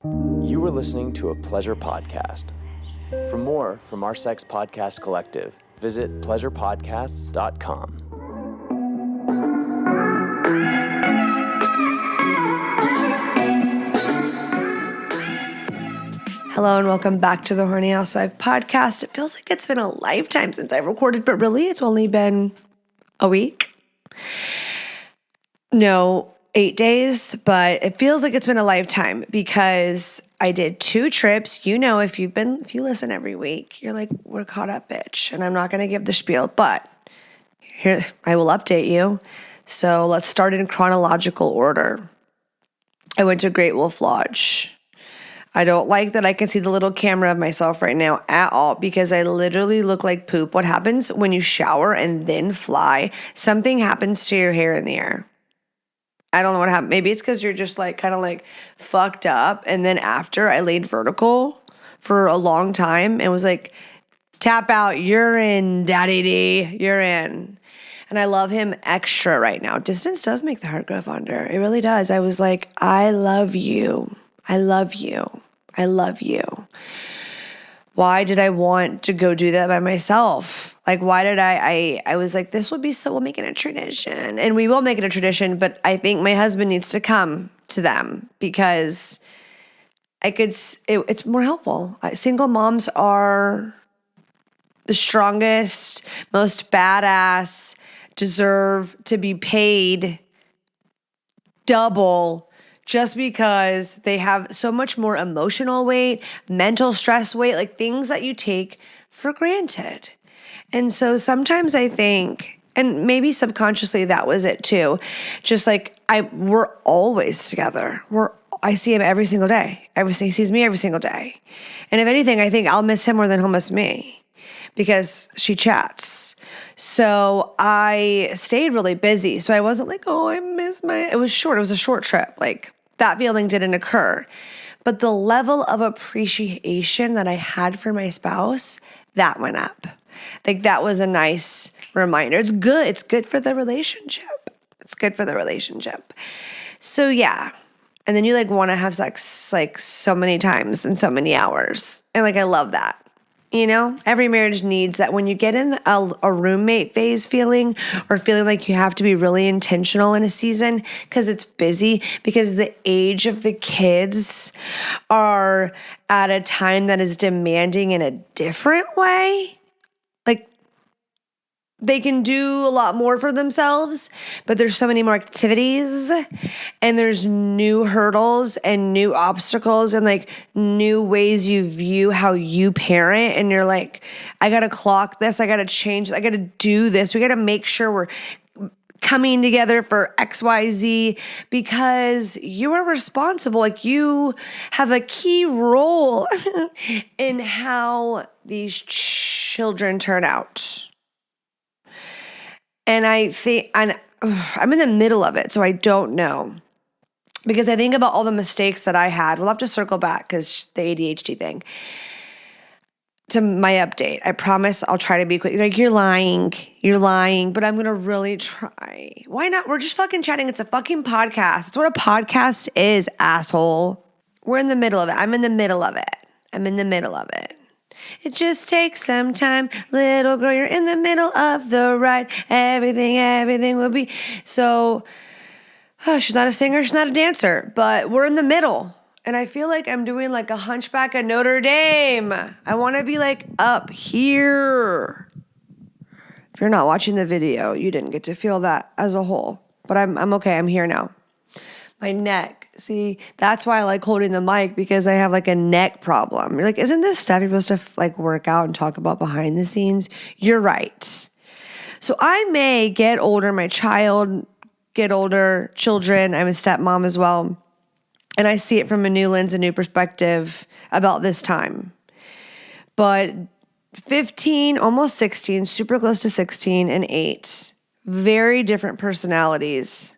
You are listening to a pleasure podcast. For more from our sex podcast collective, visit pleasurepodcasts.com. Hello and welcome back to the Horny Housewife podcast. It feels like it's been a lifetime since I've recorded, but really it's only been a week. No, 8 days, but it feels like it's been a lifetime because I did 2 trips. You know, if you listen every week, you're like, we're caught up, bitch. And I'm not going to give the spiel, but here I will update you. So let's start in chronological order. I went to Great Wolf Lodge. I don't like that I can see the little camera of myself right now at all because I literally look like poop. What happens when you shower and then fly? Something happens to your hair in the air. I don't know what happened. Maybe it's because you're just like kind of like fucked up. And then after I laid vertical for a long time and was like, tap out, you're in, Daddy D, you're in. And I love him extra right now. Distance does make the heart grow fonder. It really does. I was like, I love you. I love you. I love you. Why did I want to go do that by myself? Like, why did I was like, this would be so, we'll make it a tradition. And we will make it a tradition, but I think my husband needs to come to them because it's more helpful. Single moms are the strongest, most badass, deserve to be paid double just because they have so much more emotional weight, mental stress weight, like things that you take for granted. And so sometimes I think, and maybe subconsciously that was it too, just like we're always together. I see him every single day. He sees me every single day. And if anything, I think I'll miss him more than he'll miss me because she chats. So I stayed really busy. So I wasn't like, oh, I miss it was short. It was a short trip. Like that feeling didn't occur. But the level of appreciation that I had for my spouse, that went up. Like that was a nice reminder. It's good. It's good for the relationship. It's good for the relationship. So yeah. And then you like want to have sex like so many times in so many hours. And like I love that. You know, every marriage needs that. When you get in a roommate phase feeling or feeling like you have to be really intentional in a season because it's busy, because the age of the kids are at a time that is demanding in a different way. Like they can do a lot more for themselves, but there's so many more activities and there's new hurdles and new obstacles and like new ways you view how you parent. And you're like, I got to clock this. I got to change. I got to do this. We got to make sure we're coming together for XYZ because you are responsible. Like you have a key role in how these children turn out. And I think I'm in the middle of it, so I don't know. Because I think about all the mistakes that I had. We'll have to circle back because the ADHD thing. To my update. I promise I'll try to be quick. Like, you're lying, but I'm going to really try. Why not? We're just fucking chatting. It's a fucking podcast. That's what a podcast is, asshole. We're in the middle of it. I'm in the middle of it. It just takes some time. Little girl, you're in the middle of the ride. Everything will be. So, she's not a singer, she's not a dancer, but we're in the middle. And I feel like I'm doing like a Hunchback of Notre Dame. I want to be like up here. If you're not watching the video, you didn't get to feel that as a whole. But I'm okay. I'm here now. My neck. See, that's why I like holding the mic because I have like a neck problem. You're like, isn't this stuff you're supposed to like work out and talk about behind the scenes? You're right. So I may get older. My child get older. Children. I'm a stepmom as well. And I see it from a new lens, a new perspective about this time. But 15, almost 16, super close to 16 and 8, very different personalities.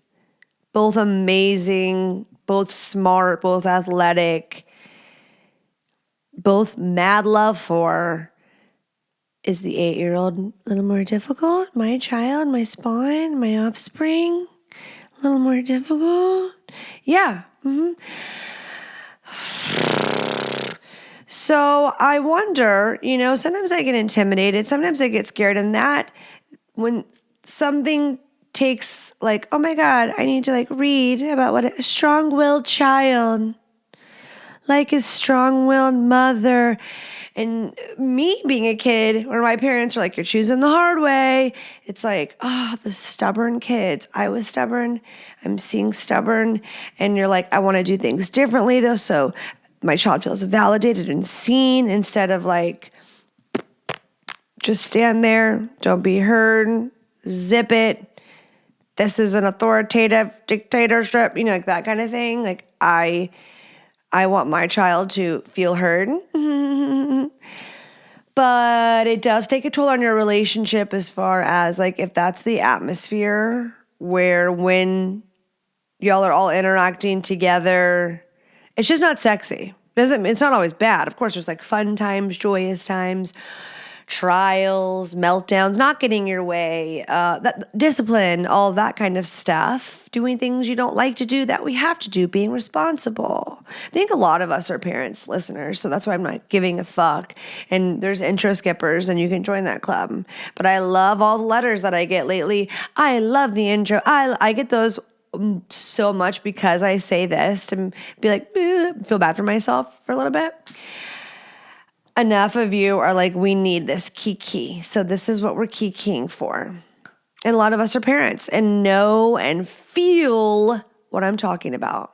Both amazing, both smart, both athletic, both mad love for. Is the 8-year-old a little more difficult? My child, my spawn, my offspring, a little more difficult? Yeah. Mm-hmm. So I wonder, sometimes I get intimidated, sometimes I get scared, and that when something takes like, oh my God, I need to like read about what a strong-willed child, like a strong-willed mother. And me being a kid, where my parents were like, you're choosing the hard way. It's like, oh, the stubborn kids. I was stubborn. I'm seeing stubborn. And you're like, I want to do things differently though. So my child feels validated and seen instead of like, just stand there. Don't be heard. Zip it. This is an authoritative dictatorship, like that kind of thing. Like I want my child to feel heard. But it does take a toll on your relationship as far as like if that's the atmosphere where when y'all are all interacting together, it's just not sexy. It's not always bad. Of course, there's like fun times, joyous times, trials, meltdowns, not getting your way, that discipline, all that kind of stuff, doing things you don't like to do that we have to do, being responsible. I think a lot of us are parents, listeners, so that's why I'm not giving a fuck. And there's intro skippers, and you can join that club. But I love all the letters that I get lately. I love the intro. I get those so much because I say this and be like, feel bad for myself for a little bit. Enough of you are like, we need this kiki. So this is what we're kikiing for. And a lot of us are parents and know and feel what I'm talking about.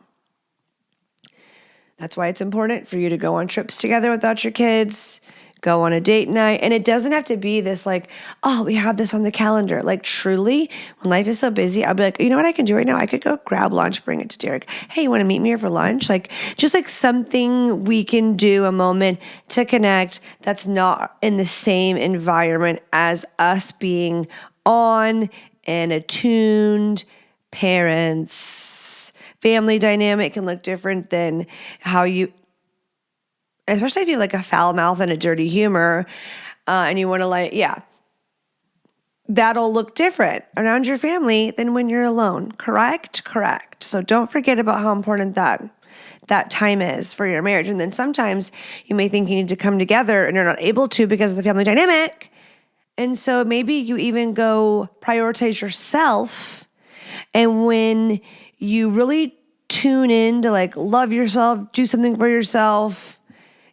That's why it's important for you to go on trips together without your kids, go on a date night. And it doesn't have to be this like, oh, we have this on the calendar. Like truly, when life is so busy, I'll be like, you know what I can do right now? I could go grab lunch, bring it to Derek. Hey, you want to meet me here for lunch? Like just like something we can do, a moment to connect that's not in the same environment as us being on and attuned parents. Family dynamic can look different than how you, especially if you have like a foul mouth and a dirty humor, and you want to like, that'll look different around your family than when you're alone. Correct? Correct. So don't forget about how important that time is for your marriage. And then sometimes you may think you need to come together and you're not able to because of the family dynamic. And so maybe you even go prioritize yourself. And when you really tune in to like love yourself, do something for yourself,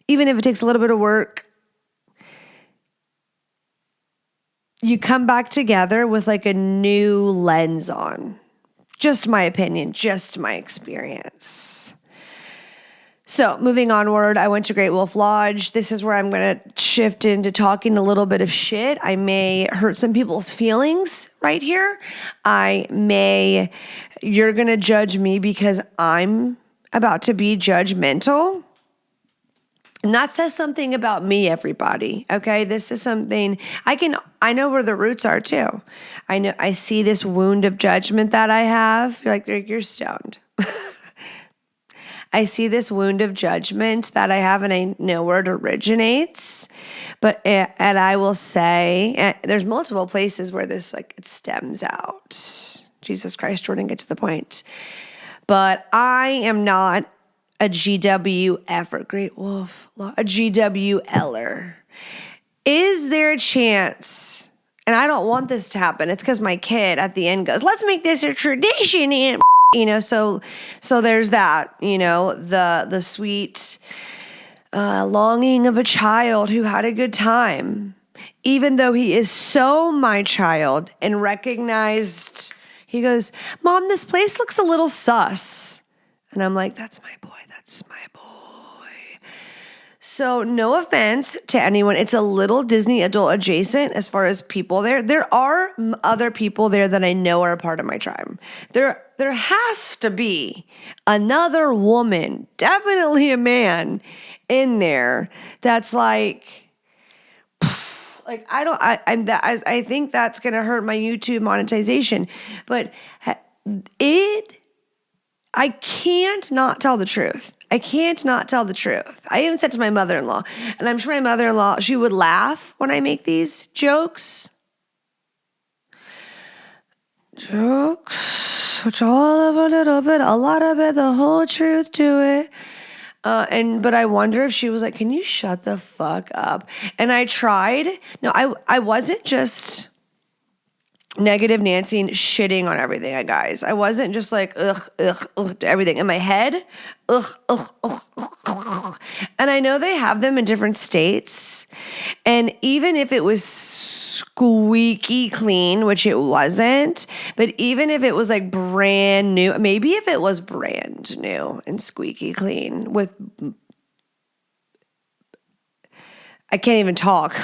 even if it takes a little bit of work, you come back together with like a new lens on. Just my opinion, just my experience. So moving onward, I went to Great Wolf Lodge. This is where I'm going to shift into talking a little bit of shit. I may hurt some people's feelings right here. You're going to judge me because I'm about to be judgmental. And that says something about me, everybody. Okay, this is something I know where the roots are too. I see this wound of judgment that I have. You're stoned. I see this wound of judgment that I have, and I know where it originates. And I will say, there's multiple places where this it stems out. Jesus Christ, Jordan, get to the point. But I am not a GWF or Great Wolf, a GWLer. Is there a chance, and I don't want this to happen, it's because my kid at the end goes, let's make this a tradition, and so there's that, the sweet longing of a child who had a good time, even though he is so my child and recognized, he goes, Mom, this place looks a little sus. And I'm like, that's my boy. That's my boy. So no offense to anyone. It's a little Disney adult adjacent as far as people there. There are other people there that I know are a part of my tribe. There has to be another woman, definitely a man in there that's like I think that's going to hurt my YouTube monetization. But I can't not tell the truth. I can't not tell the truth. I even said to my mother-in-law, and I'm sure my mother-in-law, she would laugh when I make these jokes. Which all of a little bit, a lot of it, the whole truth to it. But I wonder if she was like, can you shut the fuck up? And I tried. No, I wasn't just negative Nancy and shitting on everything, guys. I wasn't just like, ugh, to everything. In my head, ugh. And I know they have them in different states. And even if it was squeaky clean, which it wasn't, but even if it was like brand new, maybe if it was brand new and squeaky clean with, I can't even talk,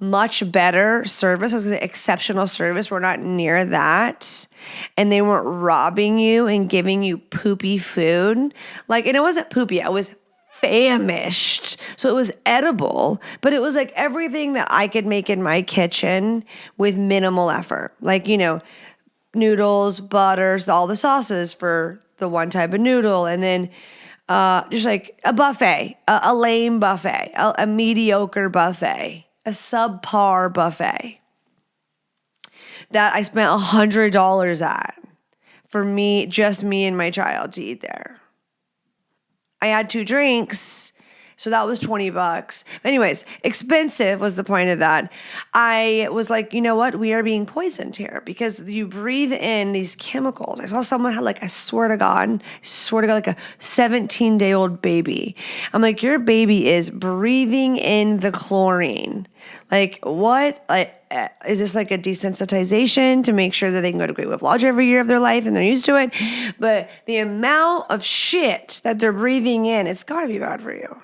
much better service. I was going to say exceptional service. We're not near that. And they weren't robbing you and giving you poopy food. Like, and it wasn't poopy. I was famished. So it was edible, but it was like everything that I could make in my kitchen with minimal effort. Like, noodles, butters, all the sauces for the one type of noodle. And then just like a buffet, a lame buffet, a mediocre buffet, a subpar buffet that I spent $100 at for me, just me and my child to eat there. I had 2 drinks, so that was $20. Anyways, expensive was the point of that. I was like, you know what? We are being poisoned here because you breathe in these chemicals. I saw someone had I swear to God, like a 17-day-old baby. I'm like, your baby is breathing in the chlorine. Like, what? Is this like a desensitization to make sure that they can go to Great Wolf Lodge every year of their life and they're used to it? But the amount of shit that they're breathing in, it's got to be bad for you.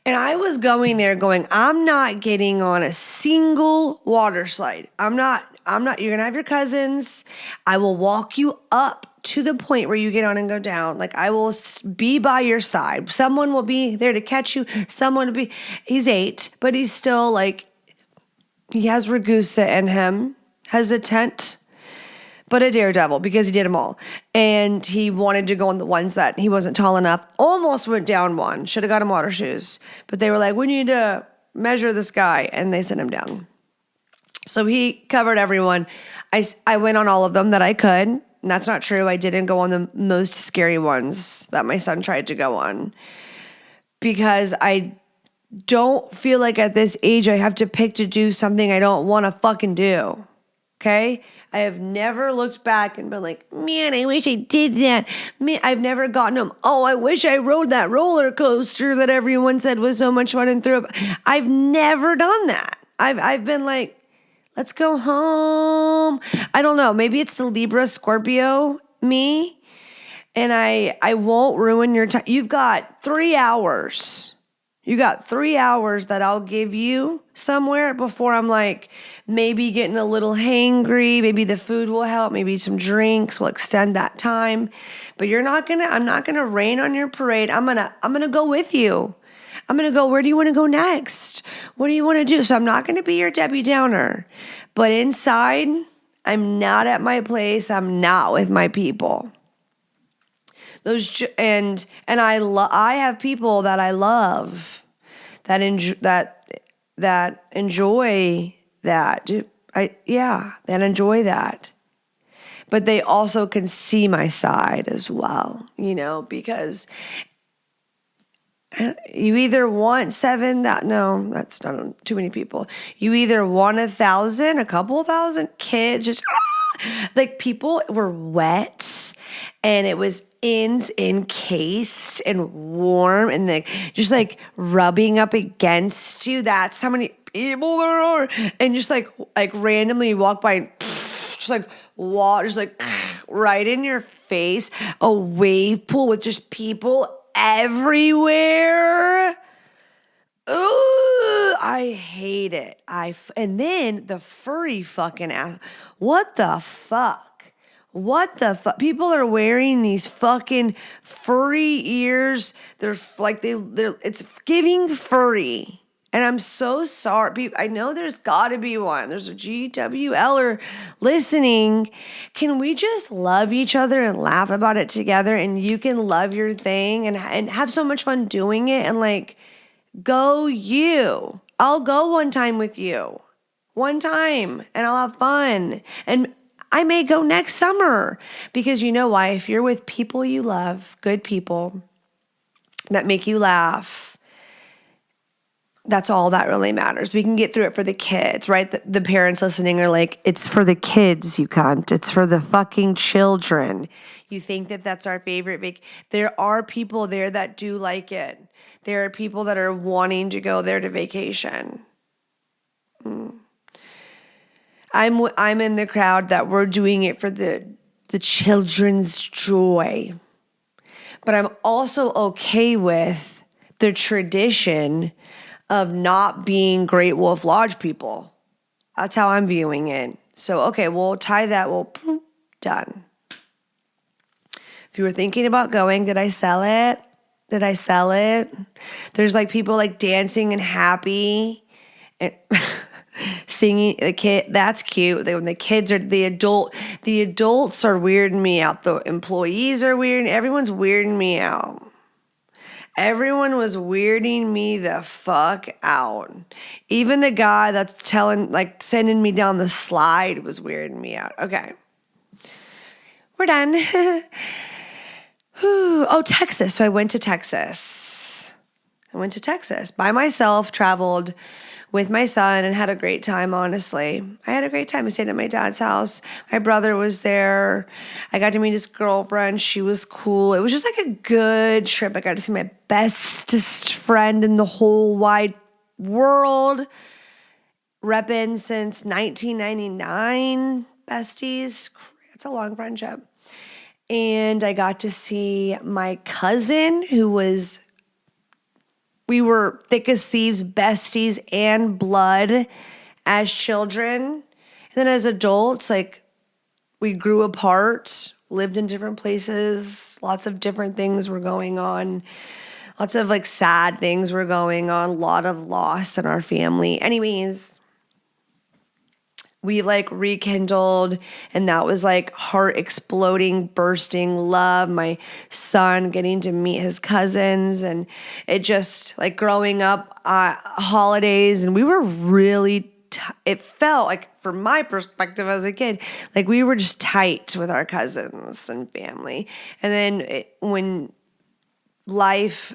And I was going there going, I'm not getting on a single water slide. I'm not, you're going to have your cousins. I will walk you up to the point where you get on and go down. Like, I will be by your side. Someone will be there to catch you. He's 8, but he's still like, he has Ragusa in him, hesitant, but a daredevil because he did them all. And he wanted to go on the ones that he wasn't tall enough. Almost went down one. Should have got him water shoes. But they were like, we need to measure this guy. And they sent him down. So he covered everyone. I went on all of them that I could. And that's not true. I didn't go on the most scary ones that my son tried to go on. Because I don't feel like at this age I have to pick to do something I don't want to fucking do. Okay? I have never looked back and been like, man, I wish I did that. Man, I've never gotten them. Oh, I wish I rode that roller coaster that everyone said was so much fun and threw up. I've never done that. I've been like, let's go home. I don't know. Maybe it's the Libra Scorpio me. And I won't ruin your time. You've got 3 hours. You got 3 hours that I'll give you somewhere before I'm like maybe getting a little hangry. Maybe the food will help. Maybe some drinks will extend that time. But I'm not gonna rain on your parade. I'm gonna go with you. I'm gonna go, where do you wanna go next? What do you wanna do? So I'm not gonna be your Debbie Downer. But inside, I'm not at my place. I'm not with my people. I have people that I love that enjoy that enjoy that. But they also can see my side as well, because you either want that's not too many people. You either want 1,000, a couple thousand kids, just like people were wet and it was encased and warm and just like rubbing up against you. That's how many people there are. And just like randomly walk by and just like water, just like right in your face, a wave pool with just people everywhere. Ooh, I hate it. And then the furry fucking ass. What the fuck? People are wearing these fucking furry ears. They're it's giving furry. And I'm so sorry. I know there's got to be one. There's a GWLer listening. Can we just love each other and laugh about it together? And you can love your thing and have so much fun doing it. And like, go you. I'll go one time with you. One time. And I'll have fun. And I may go next summer. Because you know why? If you're with people you love, good people, that make you laugh. That's all that really matters. We can get through it for the kids, right? The parents listening are like, it's for the kids, you cunt. It's for the fucking children. You think that that's our favorite there are people there that do like it. There are people that are wanting to go there to vacation. I'm in the crowd that we're doing it for the children's joy. But I'm also okay with the tradition of not being Great Wolf Lodge people. That's how I'm viewing it. So, okay, we'll tie that. Well, done. If you were thinking about going, did I sell it? Did I sell it? There's like people like dancing and happy and singing. The kid, that's cute. When the kids are the adults are weirding me out. The employees are weird. Everyone's weirding me out. Everyone was weirding me the fuck out. Even the guy that's sending me down the slide was weirding me out. Okay. We're done. Oh, Texas. So I went to Texas. By myself, traveled with my son and had a great time, honestly. I had a great time. I stayed at my dad's house. My brother was there. I got to meet his girlfriend. She was cool. It was just like a good trip. I got to see my bestest friend in the whole wide world. Reppin' since 1999. Besties. It's a long friendship. And I got to see my cousin we were thick as thieves, besties, and blood as children. And then as adults, we grew apart, lived in different places. Lots of different things were going on. Lots of sad things were going on. A lot of loss in our family. Anyways, we rekindled, and that was heart exploding, bursting love. My son getting to meet his cousins, and it just growing up, holidays, and we were really, it felt from my perspective as a kid, we were just tight with our cousins and family. And then when life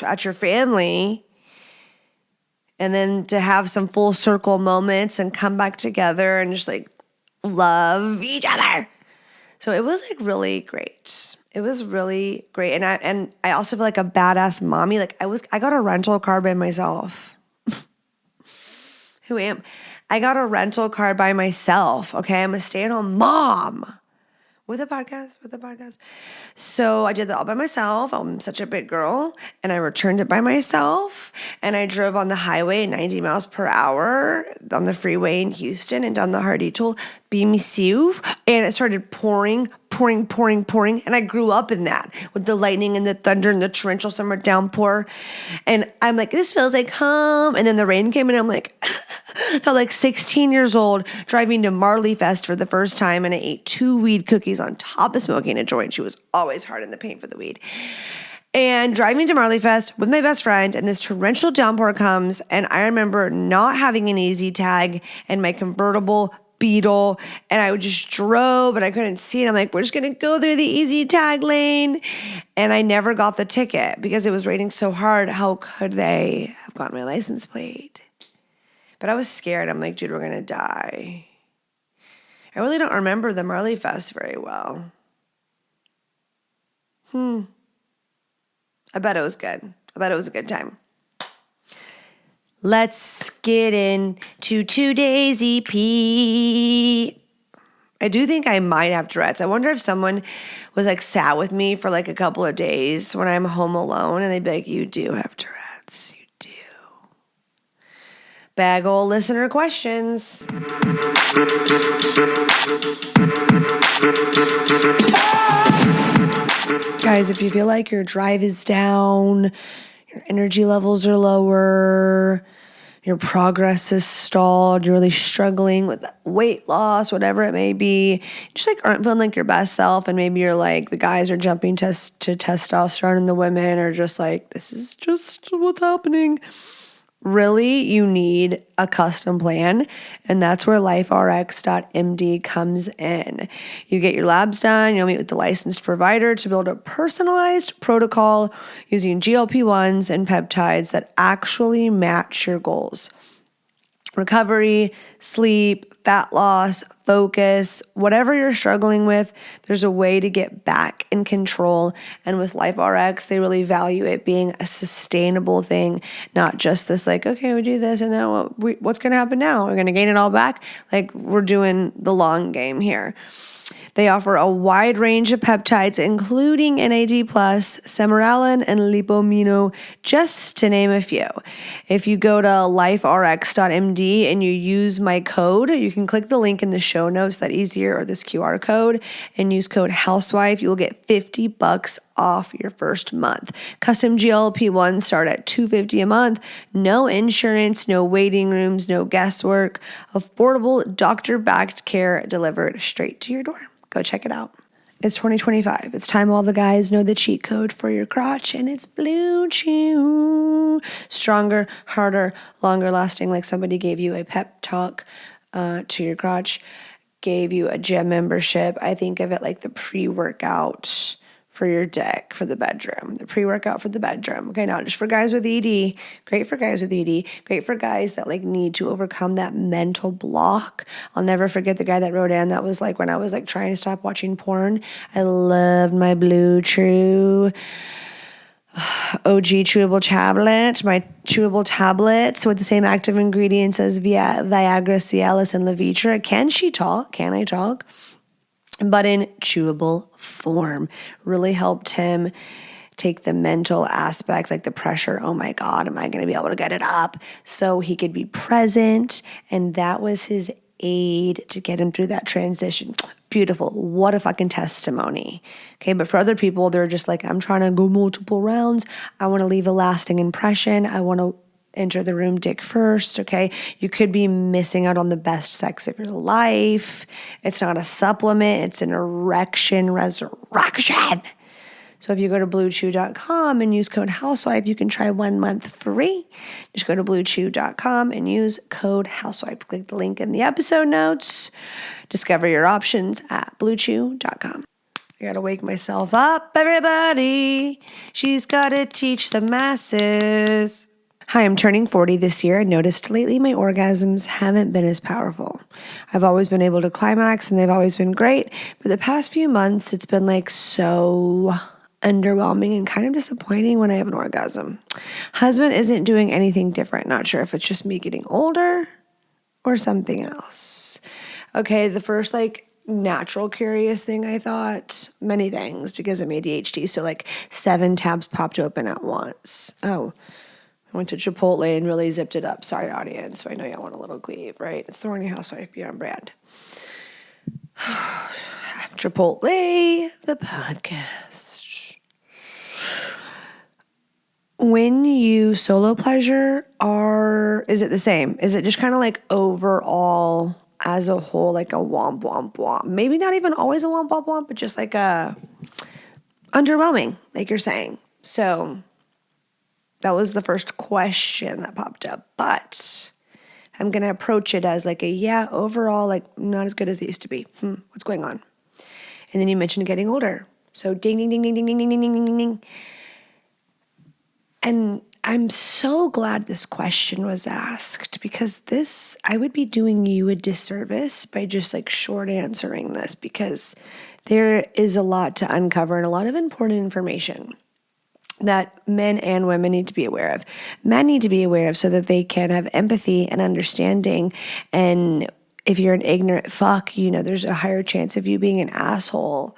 at your family, and then to have some full circle moments and come back together and just love each other. So it was really great. It was really great. And I also feel like a badass mommy. I got a rental car by myself. Who am? I got a rental car by myself. Okay. I'm a stay-at-home mom. With a podcast. So I did that all by myself. I'm such a big girl. And I returned it by myself. And I drove on the highway at 90 miles per hour on the freeway in Houston and down the Hardy Toll, be myself. And it started pouring. And I grew up in that with the lightning and the thunder and the torrential summer downpour. And I'm this feels like home. And then the rain came and I'm felt like 16 years old driving to Marley Fest for the first time. And I ate 2 weed cookies on top of smoking a joint. She was always hard in the paint for the weed. And driving to Marley Fest with my best friend, and this torrential downpour comes. And I remember not having an easy tag and my convertible Beetle, and I just drove and I couldn't see it. I'm we're just going to go through the easy tag lane. And I never got the ticket because it was raining so hard. How could they have gotten my license plate? But I was scared. I'm dude, we're going to die. I really don't remember the Marley Fest very well. I bet it was good. I bet it was a good time. Let's get into today's EP. I do think I might have Tourette's. I wonder if someone was sat with me for a couple of days when I'm home alone and they'd be you do have Tourette's. You do. Bag ol' listener questions. Guys, if you feel like your drive is down, your energy levels are lower, your progress is stalled, you're really struggling with weight loss, whatever it may be, just aren't feeling like your best self, and maybe you're the guys are jumping to testosterone and the women are just this is just what's happening. Really, you need a custom plan, and that's where LifeRx.md comes in. You get your labs done, you'll meet with the licensed provider to build a personalized protocol using GLP-1s and peptides that actually match your goals. Recovery, sleep, fat loss, focus, whatever you're struggling with, there's a way to get back in control. And with LifeRx, they really value it being a sustainable thing, not just this like, okay, we do this and then what's going to happen now? We're going to gain it all back? Like, we're doing the long game here. They offer a wide range of peptides, including NAD+, sermorelin, and lipomino, just to name a few. If you go to liferx.md and you use my code, you can click the link in the show notes, that easier, or this QR code, and use code HOUSEWIFE. You will get $50 off your first month. Custom GLP-1s start at $250 a month. No insurance, no waiting rooms, no guesswork. Affordable doctor-backed care delivered straight to your door. Go check it out. It's 2025. It's time all the guys know the cheat code for your crotch, and it's Blue Chew. Stronger, harder, longer lasting, like somebody gave you a pep talk to your crotch, gave you a gym membership. I think of it like the pre-workout for your dick, for the bedroom, the pre-workout for the bedroom. Okay, not just for guys with ED, great for guys with ED, great for guys that like need to overcome that mental block. I'll never forget the guy that wrote in that was like when I was like trying to stop watching porn. I loved my Blue Chew OG chewable tablet, my chewable tablets with the same active ingredients as Viagra, Cialis, and Levitra. Can I talk? But in chewable form. Really helped him take the mental aspect, like the pressure, oh my God, am I going to be able to get it up? So he could be present. And that was his aid to get him through that transition. Beautiful. What a fucking testimony. Okay, but for other people, they're just like, I'm trying to go multiple rounds. I want to leave a lasting impression. I want to enter the room dick first, okay? You could be missing out on the best sex of your life. It's not a supplement. It's an erection resurrection. So if you go to bluechew.com and use code HOUSEWIFE, you can try 1 month free. Just go to bluechew.com and use code HOUSEWIFE. Click the link in the episode notes. Discover your options at bluechew.com. I gotta wake myself up, everybody. She's gotta teach the masses. Hi, I'm turning 40 this year and noticed lately my orgasms haven't been as powerful. I've always been able to climax and they've always been great, but the past few months it's been like so underwhelming and kind of disappointing when I have an orgasm. Husband isn't doing anything different. Not sure if it's just me getting older or something else. Okay, the first like natural curious thing I thought, many things because I'm ADHD, so like 7 tabs popped open at once. Oh, I went to Chipotle and really zipped it up. Sorry, audience. I know y'all want a little gleave, right? It's the Horny Housewife Beyond brand. Chipotle, the podcast. When you solo pleasure, is it the same? Is it just kind of like overall as a whole, like a womp, womp, womp? Maybe not even always a womp, womp, womp, but just like a underwhelming, like you're saying. So that was the first question that popped up, but I'm going to approach it as like overall, like not as good as they used to be. What's going on? And then you mentioned getting older. So ding, ding, ding, ding, ding, ding, ding, ding, ding, ding, ding. And I'm so glad this question was asked because I would be doing you a disservice by just like short answering this because there is a lot to uncover and a lot of important information that men and women need to be aware of. Men need to be aware of so that they can have empathy and understanding. And if you're an ignorant fuck, there's a higher chance of you being an asshole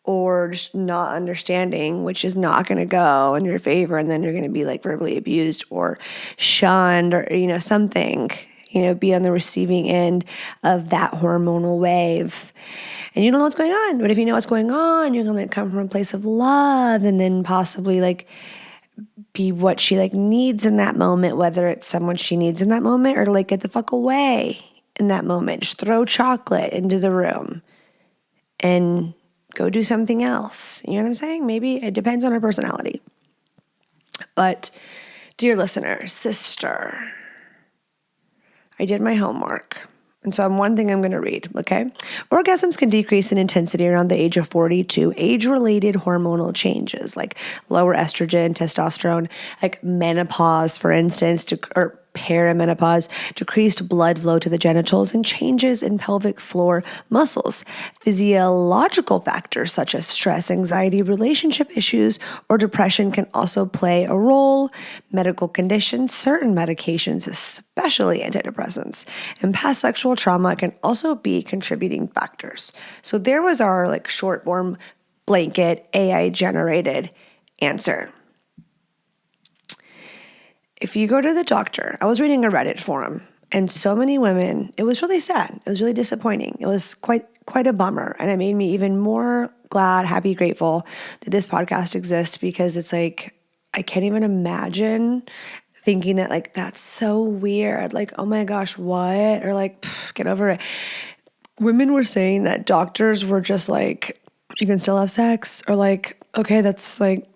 or just not understanding, which is not going to go in your favor. And then you're going to be like verbally abused or shunned or, something, be on the receiving end of that hormonal wave. And you don't know what's going on. But if you know what's going on, you're going to come from a place of love and then possibly like be what she like needs in that moment, whether it's someone she needs in that moment or to like get the fuck away in that moment. Just throw chocolate into the room and go do something else. You know what I'm saying? Maybe it depends on her personality. But Dear listener, sister, I did my homework. And so one thing I'm going to read, okay? Orgasms can decrease in intensity around the age of 40 to age-related hormonal changes like lower estrogen, testosterone, like menopause, for instance, or perimenopause, decreased blood flow to the genitals, and changes in pelvic floor muscles. Physiological factors such as stress, anxiety, relationship issues, or depression can also play a role. Medical conditions, certain medications, especially antidepressants, and past sexual trauma can also be contributing factors. So there was our like short form blanket AI generated answer. If you go to the doctor, I was reading a Reddit forum, and so many women, it was really sad. It was really disappointing. It was quite a bummer. And it made me even more glad, happy, grateful that this podcast exists, because it's like, I can't even imagine thinking that like, that's so weird. Like, oh my gosh, what? Or like, get over it. Women were saying that doctors were just like, you can still have sex, or like, okay, that's like,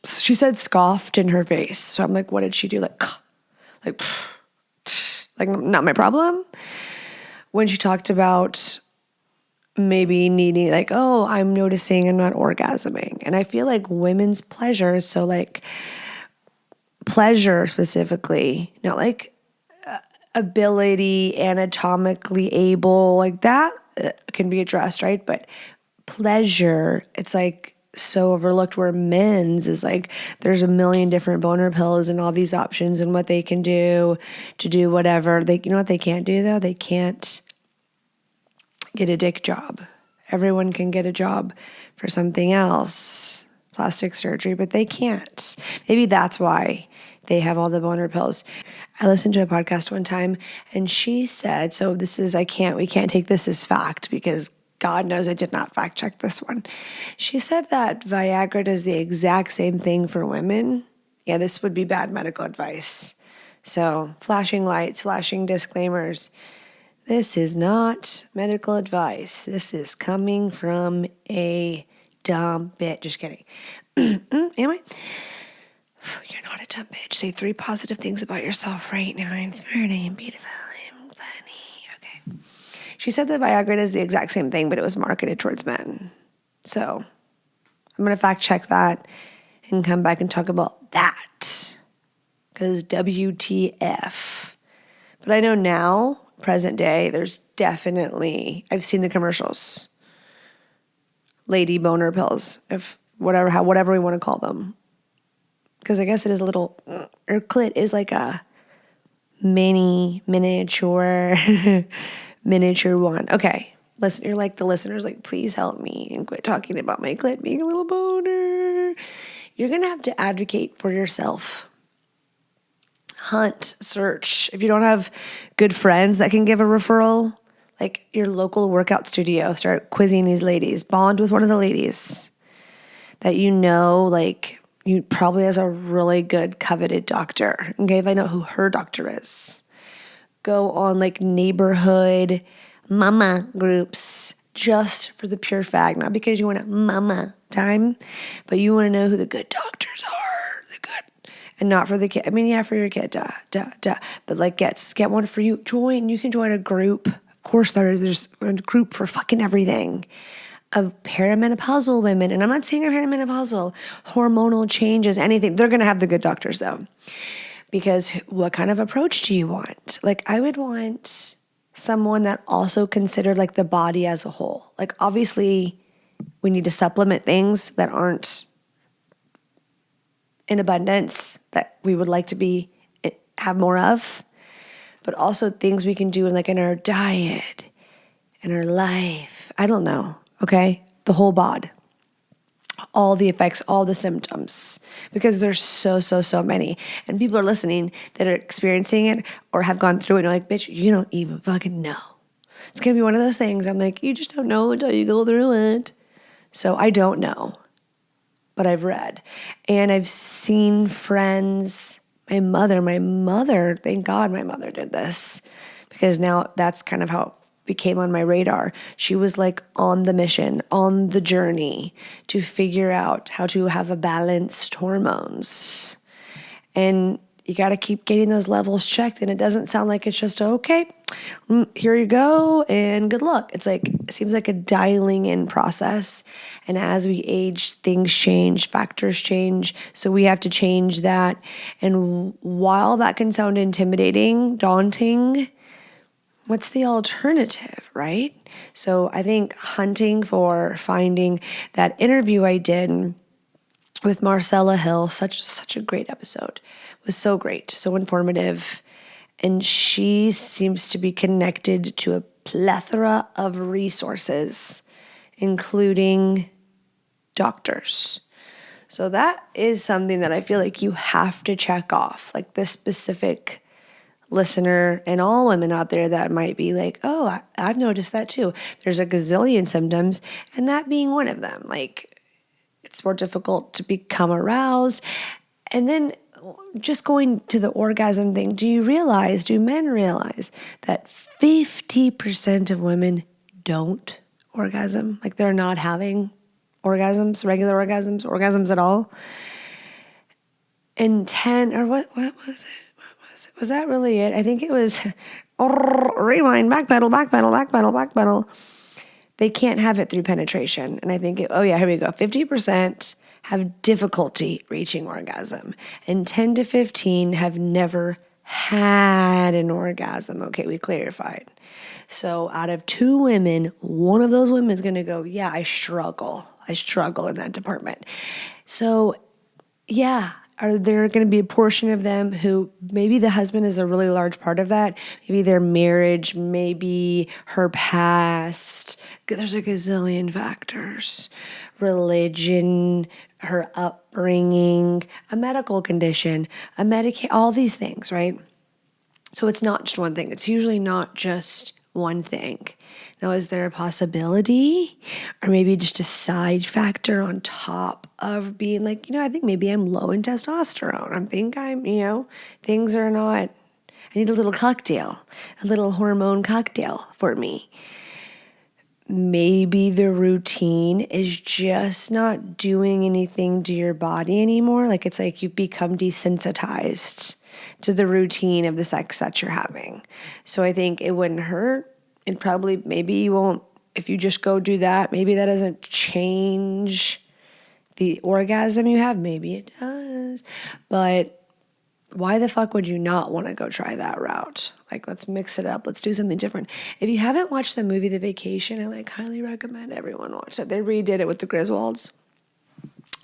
she said scoffed in her face. So I'm like, what did she do? Like not my problem. When she talked about maybe needing like, oh, I'm noticing I'm not orgasming. And I feel like women's pleasure, so like pleasure specifically, not like ability, anatomically able, like that can be addressed, right? But pleasure, it's like so overlooked, where men's is like there's a million different boner pills and all these options and what they can do to do whatever. They, you know what they can't do though? They can't get a dick job. Everyone can get a job for something else, plastic surgery, but they can't. Maybe that's why they have all the boner pills. I listened to a podcast one time and she said, so this is, we can't take this as fact because God knows I did not fact check this one. She said that Viagra does the exact same thing for women. Yeah, this would be bad medical advice. So flashing lights, flashing disclaimers. This is not medical advice. This is coming from a dumb bitch. Just kidding. Am I? You're not a dumb bitch. Say 3 positive things about yourself right now. I'm smart, I am beautiful, I am funny. Okay. She said that Viagra is the exact same thing, but it was marketed towards men. So I'm going to fact check that and come back and talk about that. Because WTF. But I know now, present day, there's definitely, I've seen the commercials. Lady boner pills, if whatever we want to call them. Because I guess it is a little, her clit is like a miniature one. Okay, listen, you're like the listeners, like, please help me and quit talking about my clit being a little boner. You're going to have to advocate for yourself. Hunt, search. If you don't have good friends that can give a referral, like your local workout studio, start quizzing these ladies. Bond with one of the ladies that you know, like, you probably has a really good coveted doctor. Okay, if I know who her doctor is. Go on like neighborhood mama groups just for the pure fact, not because you want a mama time, but you want to know who the good doctors are, the good, and not for the kid. I mean, yeah, for your kid, but like get one for you. You can join a group. Of course there's a group for fucking everything. Of perimenopausal women, and I'm not saying perimenopausal, hormonal changes, anything. They're going to have the good doctors though, because what kind of approach do you want? Like, I would want someone that also considered like the body as a whole. Like, obviously, we need to supplement things that aren't in abundance that we would like to have more of, but also things we can do in our diet, in our life. I don't know. Okay, the whole bod, all the effects, all the symptoms, because there's so many. And people are listening that are experiencing it or have gone through it and are like, bitch, you don't even fucking know. It's going to be one of those things. I'm like, you just don't know until you go through it. So I don't know, but I've read. And I've seen friends, my mother, thank God my mother did this, because now that's kind of how it became on my radar. She was like on the mission, on the journey to figure out how to have a balanced hormones. And you got to keep getting those levels checked. And it doesn't sound like it's just, okay, here you go and good luck. It's like, it seems like a dialing in process. And as we age, things change, factors change. So we have to change that. And while that can sound intimidating, daunting, what's the alternative, right? So I think hunting for finding that interview I did with Marcella Hill, such a great episode, was so great, so informative. And she seems to be connected to a plethora of resources, including doctors. So that is something that I feel like you have to check off, like this specific listener and all women out there that might be like, oh, I've noticed that too. There's a gazillion symptoms, and that being one of them. Like, it's more difficult to become aroused. And then just going to the orgasm thing, do men realize that 50% of women don't orgasm? Like, they're not having orgasms, regular orgasms at all? And 10, or what was it? Was that really it? I think it was rewind, backpedal. They can't have it through penetration. And I think, here we go. 50% have difficulty reaching orgasm. And 10 to 15 have never had an orgasm. Okay, we clarified. So out of 2 women, one of those women is going to go, yeah, I struggle in that department. So yeah, are there going to be a portion of them who maybe the husband is a really large part of that? Maybe their marriage, maybe her past. There's a gazillion factors. Religion, her upbringing, a medical condition, all these things, right? So it's not just one thing. It's usually not just one thing. Now, is there a possibility or maybe just a side factor on top of being like, I think maybe I'm low in testosterone. Things are not, I need a little cocktail, a little hormone cocktail for me. Maybe the routine is just not doing anything to your body anymore. Like, it's like you've become desensitized to the routine of the sex that you're having. So I think it wouldn't hurt. And probably, maybe you won't, if you just go do that, maybe that doesn't change the orgasm you have. Maybe it does. But why the fuck would you not want to go try that route? Like, let's mix it up. Let's do something different. If you haven't watched the movie The Vacation, I highly recommend everyone watch it. They redid it with the Griswolds.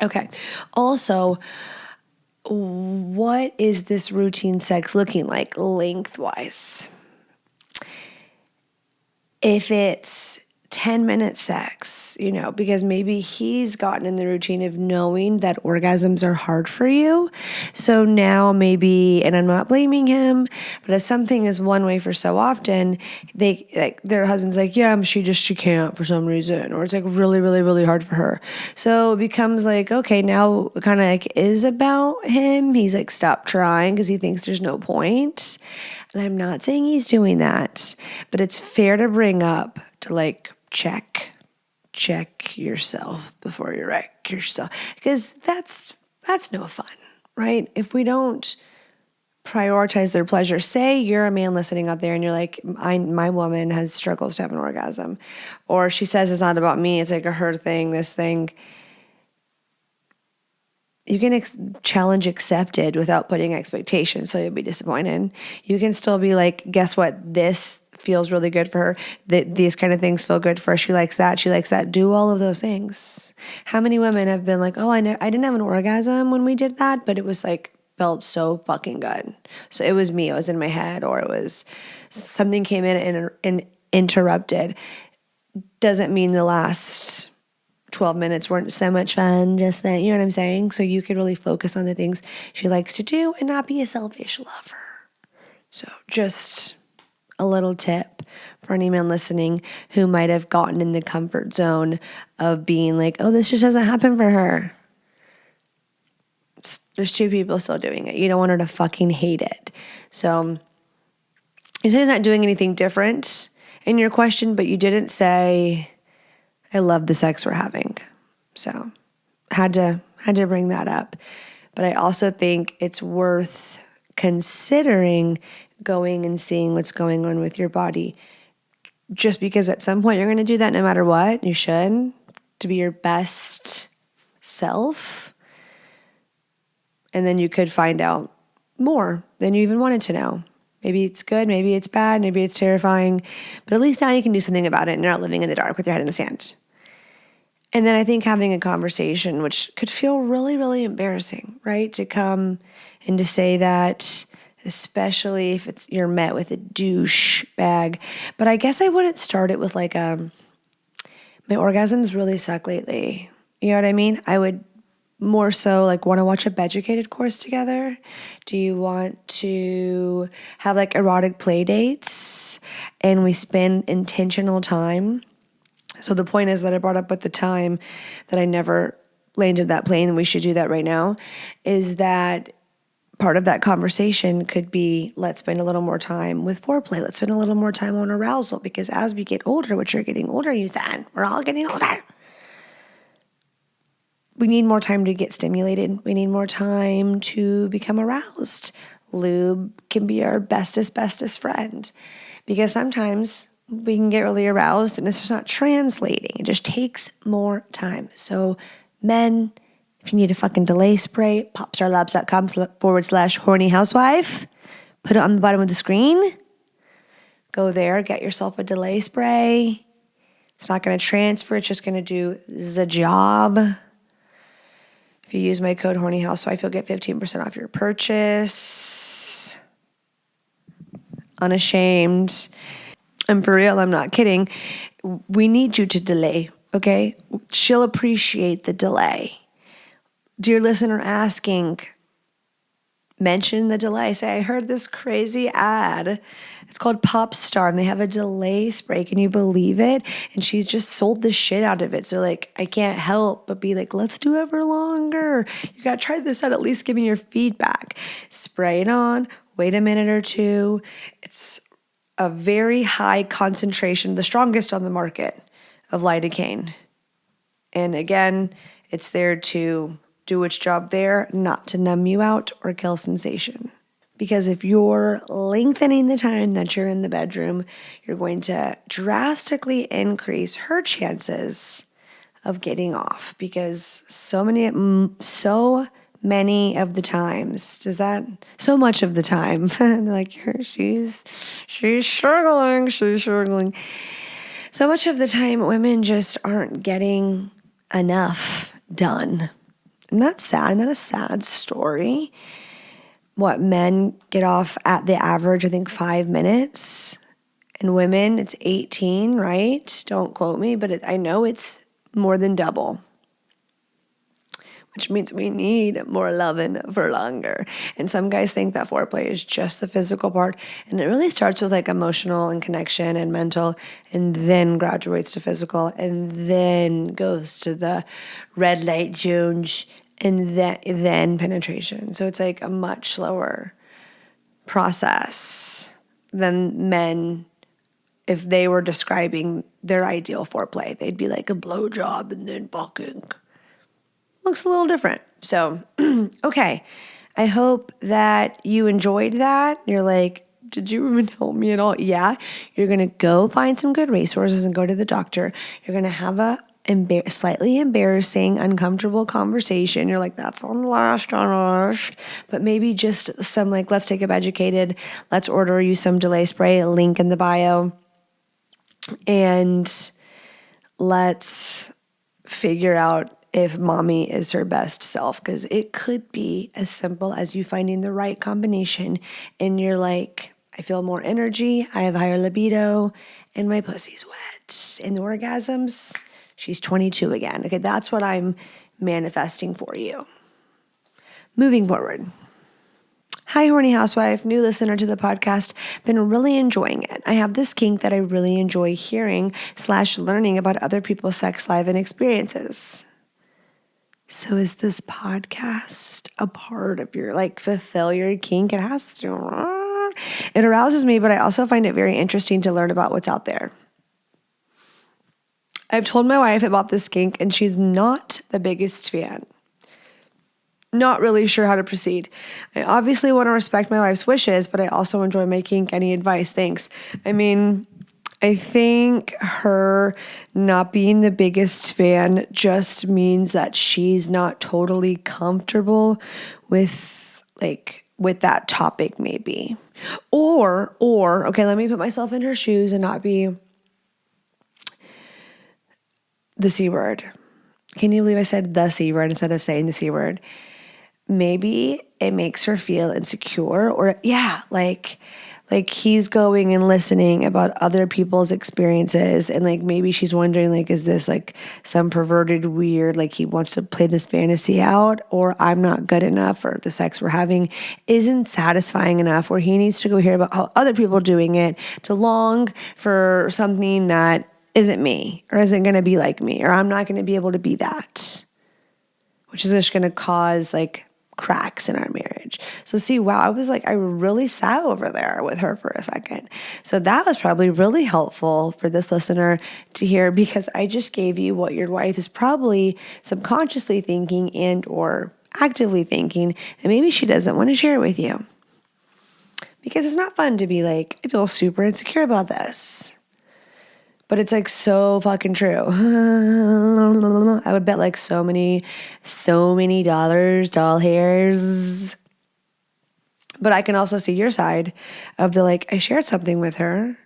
Okay. Also, what is this routine sex looking like lengthwise? If it's 10-minute sex, because maybe he's gotten in the routine of knowing that orgasms are hard for you. So now maybe, and I'm not blaming him, but if something is one way for so often, their husband's like, yeah, she can't for some reason, or it's like really, really, really hard for her. So it becomes like, okay, now it kind of like is about him. He's like, stop trying because he thinks there's no point. And I'm not saying he's doing that, but it's fair to bring up to like, check yourself before you wreck yourself, because that's no fun, right? If we don't prioritize their pleasure, say you're a man listening out there and you're like, my woman has struggles to have an orgasm, or she says it's not about me, it's like a her thing, this thing. You can challenge accepted without putting expectations, so you'll be disappointed. You can still be like, guess what? This feels really good for her. These kind of things feel good for her. She likes that. Do all of those things. How many women have been like, oh, I didn't have an orgasm when we did that, but it was like, felt so fucking good. So it was me. It was in my head, or it was something came in and interrupted. Doesn't mean the last 12 minutes weren't so much fun, just that, you know what I'm saying? So you could really focus on the things she likes to do and not be a selfish lover. So just a little tip for any man listening who might have gotten in the comfort zone of being like, oh, this just doesn't happen for her. There's 2 people still doing it. You don't want her to fucking hate it. So you said he's not doing anything different in your question, but you didn't say, I love the sex we're having. So had to bring that up. But I also think it's worth considering going and seeing what's going on with your body. Just because at some point you're going to do that no matter what, you should, to be your best self. And then you could find out more than you even wanted to know. Maybe it's good, maybe it's bad, maybe it's terrifying, but at least now you can do something about it and you're not living in the dark with your head in the sand. And then I think having a conversation, which could feel really, really embarrassing, right? To come and to say that, especially if you're met with a douche bag. But I guess I wouldn't start it with like my orgasms really suck lately. You know what I mean? I would more so like want to watch a Beducated course together? Do you want to have like erotic play dates and we spend intentional time? So the point is that I brought up with the time that I never landed that plane, and we should do that right now, is that part of that conversation could be, let's spend a little more time with foreplay. Let's spend a little more time on arousal, because as we get older, which you're getting older, you said, we're all getting older. We need more time to get stimulated. We need more time to become aroused. Lube can be our bestest friend, because sometimes we can get really aroused and it's just not translating. It just takes more time. So men, if you need a fucking delay spray, popstarlabs.com/horny housewife. Put it on the bottom of the screen. Go there, get yourself a delay spray. It's not going to transfer. It's just going to do the job. If you use my code Horny Housewife, you'll get 15% off your purchase. Unashamed. And for real, I'm not kidding. We need you to delay, okay? She'll appreciate the delay. Dear listener asking, mention the delay. Say, I heard this crazy ad. It's called Popstar, and they have a delay spray. Can you believe it? And she's just sold the shit out of it. So, like, I can't help but be like, let's do it for longer. You got to try this out. At least give me your feedback. Spray it on. Wait a minute or two. It's a very high concentration, the strongest on the market, of lidocaine. And again, it's there to do its job there, not to numb you out or kill sensation. Because if you're lengthening the time that you're in the bedroom, you're going to drastically increase her chances of getting off. Because so many of the times, so much of the time, like she's struggling. So much of the time, women just aren't getting enough done. And that's sad. Isn't that a sad story? What, men get off at the average, I think, 5 minutes. And women, it's 18, right? Don't quote me, but I know it's more than double. Which means we need more loving for longer. And some guys think that foreplay is just the physical part. And it really starts with like emotional and connection and mental, and then graduates to physical, and then goes to the red light Jones, and then penetration. So it's like a much slower process than men. If they were describing their ideal foreplay, they'd be like a blowjob and then fucking. Looks a little different. So, okay. I hope that you enjoyed that. You're like, did you even help me at all? Yeah. You're going to go find some good resources and go to the doctor. You're going to have a slightly embarrassing, uncomfortable conversation. You're like, that's unlashed. But maybe just some like, let's take a Beducated. Let's order you some delay spray, a link in the bio. And let's figure out if mommy is her best self, because it could be as simple as you finding the right combination and you're like, I feel more energy, I have higher libido, and my pussy's wet. In the orgasms, she's 22 again. Okay, that's what I'm manifesting for you. Moving forward. Hi, Horny Housewife, new listener to the podcast. Been really enjoying it. I have this kink that I really enjoy hearing / learning about other people's sex life and experiences. So is this podcast a part of your, like, fulfill your kink? It has to. It arouses me, but I also find it very interesting to learn about what's out there. I've told my wife about this kink, and she's not the biggest fan. not really sure how to proceed. I obviously want to respect my wife's wishes, but I also enjoy my kink. Any advice? Thanks. I mean, I think her not being the biggest fan just means that she's not totally comfortable with that topic maybe. Or okay, let me put myself in her shoes and not be the C word. Can you believe I said the C word instead of saying the C word? Maybe it makes her feel insecure or like he's going and listening about other people's experiences and like maybe she's wondering like, is this like some perverted weird, like he wants to play this fantasy out, or I'm not good enough, or the sex we're having isn't satisfying enough, or he needs to go hear about how other people are doing it to long for something that isn't me or isn't going to be like me, or I'm not going to be able to be that, which is just going to cause like cracks in our marriage. So see, wow, I really sat over there with her for a second. So that was probably really helpful for this listener to hear, because I just gave you what your wife is probably subconsciously thinking and or actively thinking, and maybe she doesn't want to share with you. Because it's not fun to be like, I feel super insecure about this. But it's like so fucking true. I would bet like so many dollars, doll hairs. But I can also see your side of the like, I shared something with her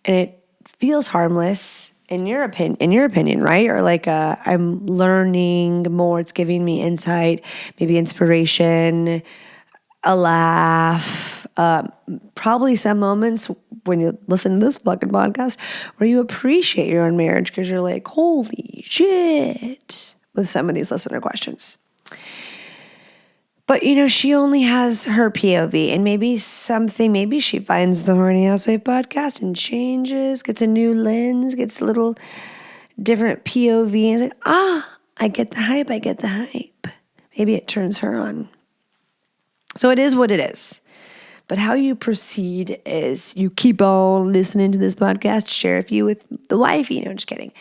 and it feels harmless in your opinion, right? Or like I'm learning more. It's giving me insight, maybe inspiration, a laugh, probably some moments when you listen to this fucking podcast where you appreciate your own marriage because you're like, holy shit, with some of these listener questions. But, she only has her POV, and maybe she finds the Horny Housewife podcast and changes, gets a new lens, gets a little different POV, and is like, I get the hype. Maybe it turns her on. So it is what it is. But how you proceed is you keep on listening to this podcast, share a few with the wifey. Just kidding.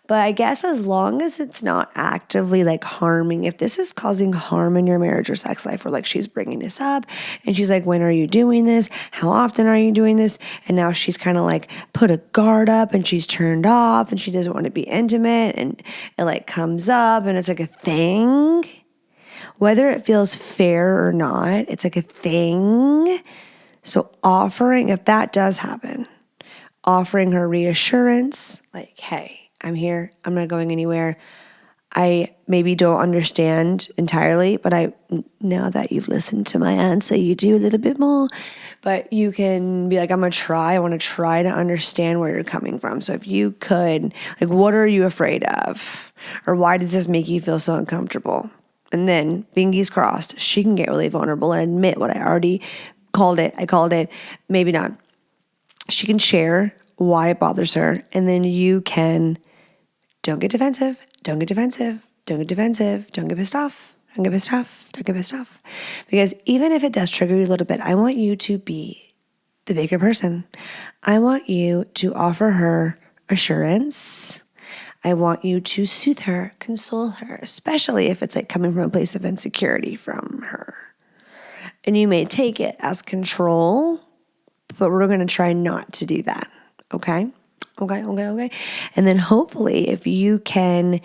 But I guess as long as it's not actively like harming, if this is causing harm in your marriage or sex life, or like she's bringing this up and she's like, when are you doing this? How often are you doing this? And now she's kind of like put a guard up and she's turned off and she doesn't want to be intimate and it like comes up and it's like a thing. Whether it feels fair or not, it's like a thing. So if that does happen, offering her reassurance, like, hey, I'm here. I'm not going anywhere. I maybe don't understand entirely, but now that you've listened to my answer, you do a little bit more. But you can be like, I want to try to understand where you're coming from. So if you could, like, what are you afraid of? Or why does this make you feel so uncomfortable? And then, fingers crossed, she can get really vulnerable and admit what I already called it. I called it, maybe not. She can share why it bothers her. And then you can, don't get defensive. Don't get pissed off. Because even if it does trigger you a little bit, I want you to be the bigger person. I want you to offer her assurance. I want you to soothe her, console her, especially if it's like coming from a place of insecurity from her. And you may take it as control, but we're going to try not to do that. Okay? And then hopefully if you can,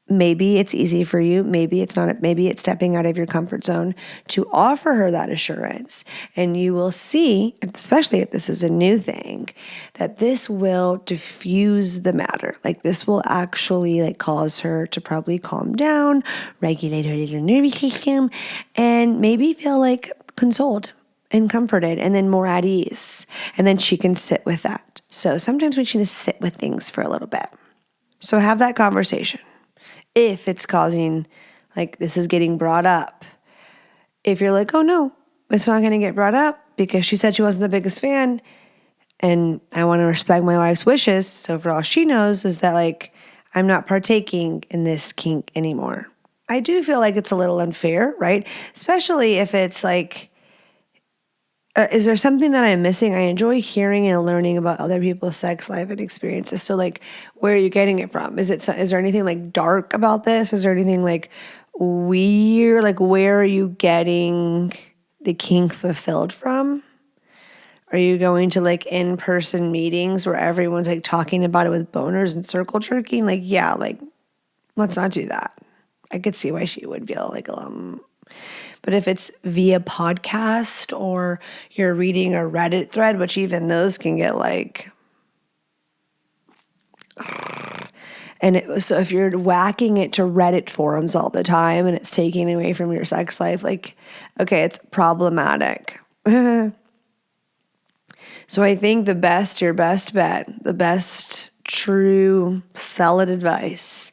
maybe it's easy for you, maybe it's not, maybe it's stepping out of your comfort zone to offer her that assurance. And you will see, especially if this is a new thing, that this will diffuse the matter. Like this will actually like cause her to probably calm down, regulate her little nervous system, and maybe feel like consoled and comforted and then more at ease. And then she can sit with that. So sometimes we need to sit with things for a little bit. So have that conversation. If it's causing, like this is getting brought up. If you're like, oh no, it's not going to get brought up because she said she wasn't the biggest fan and I want to respect my wife's wishes. So for all she knows is that like, I'm not partaking in this kink anymore. I do feel like it's a little unfair, right? Especially if it's like, is there something that I'm missing? I enjoy hearing and learning about other people's sex life and experiences. So like, where are you getting it from? Is there anything like dark about this? Is there anything like, weird, like where are you getting the kink fulfilled from? Are you going to like in-person meetings where everyone's like talking about it with boners and circle jerking? Like, yeah, like let's not do that. I could see why she would feel like but if it's via podcast or you're reading a Reddit thread, which even those can get like, so if you're whacking it to Reddit forums all the time and it's taking away from your sex life, like, okay, it's problematic. So I think your best bet, the best true solid advice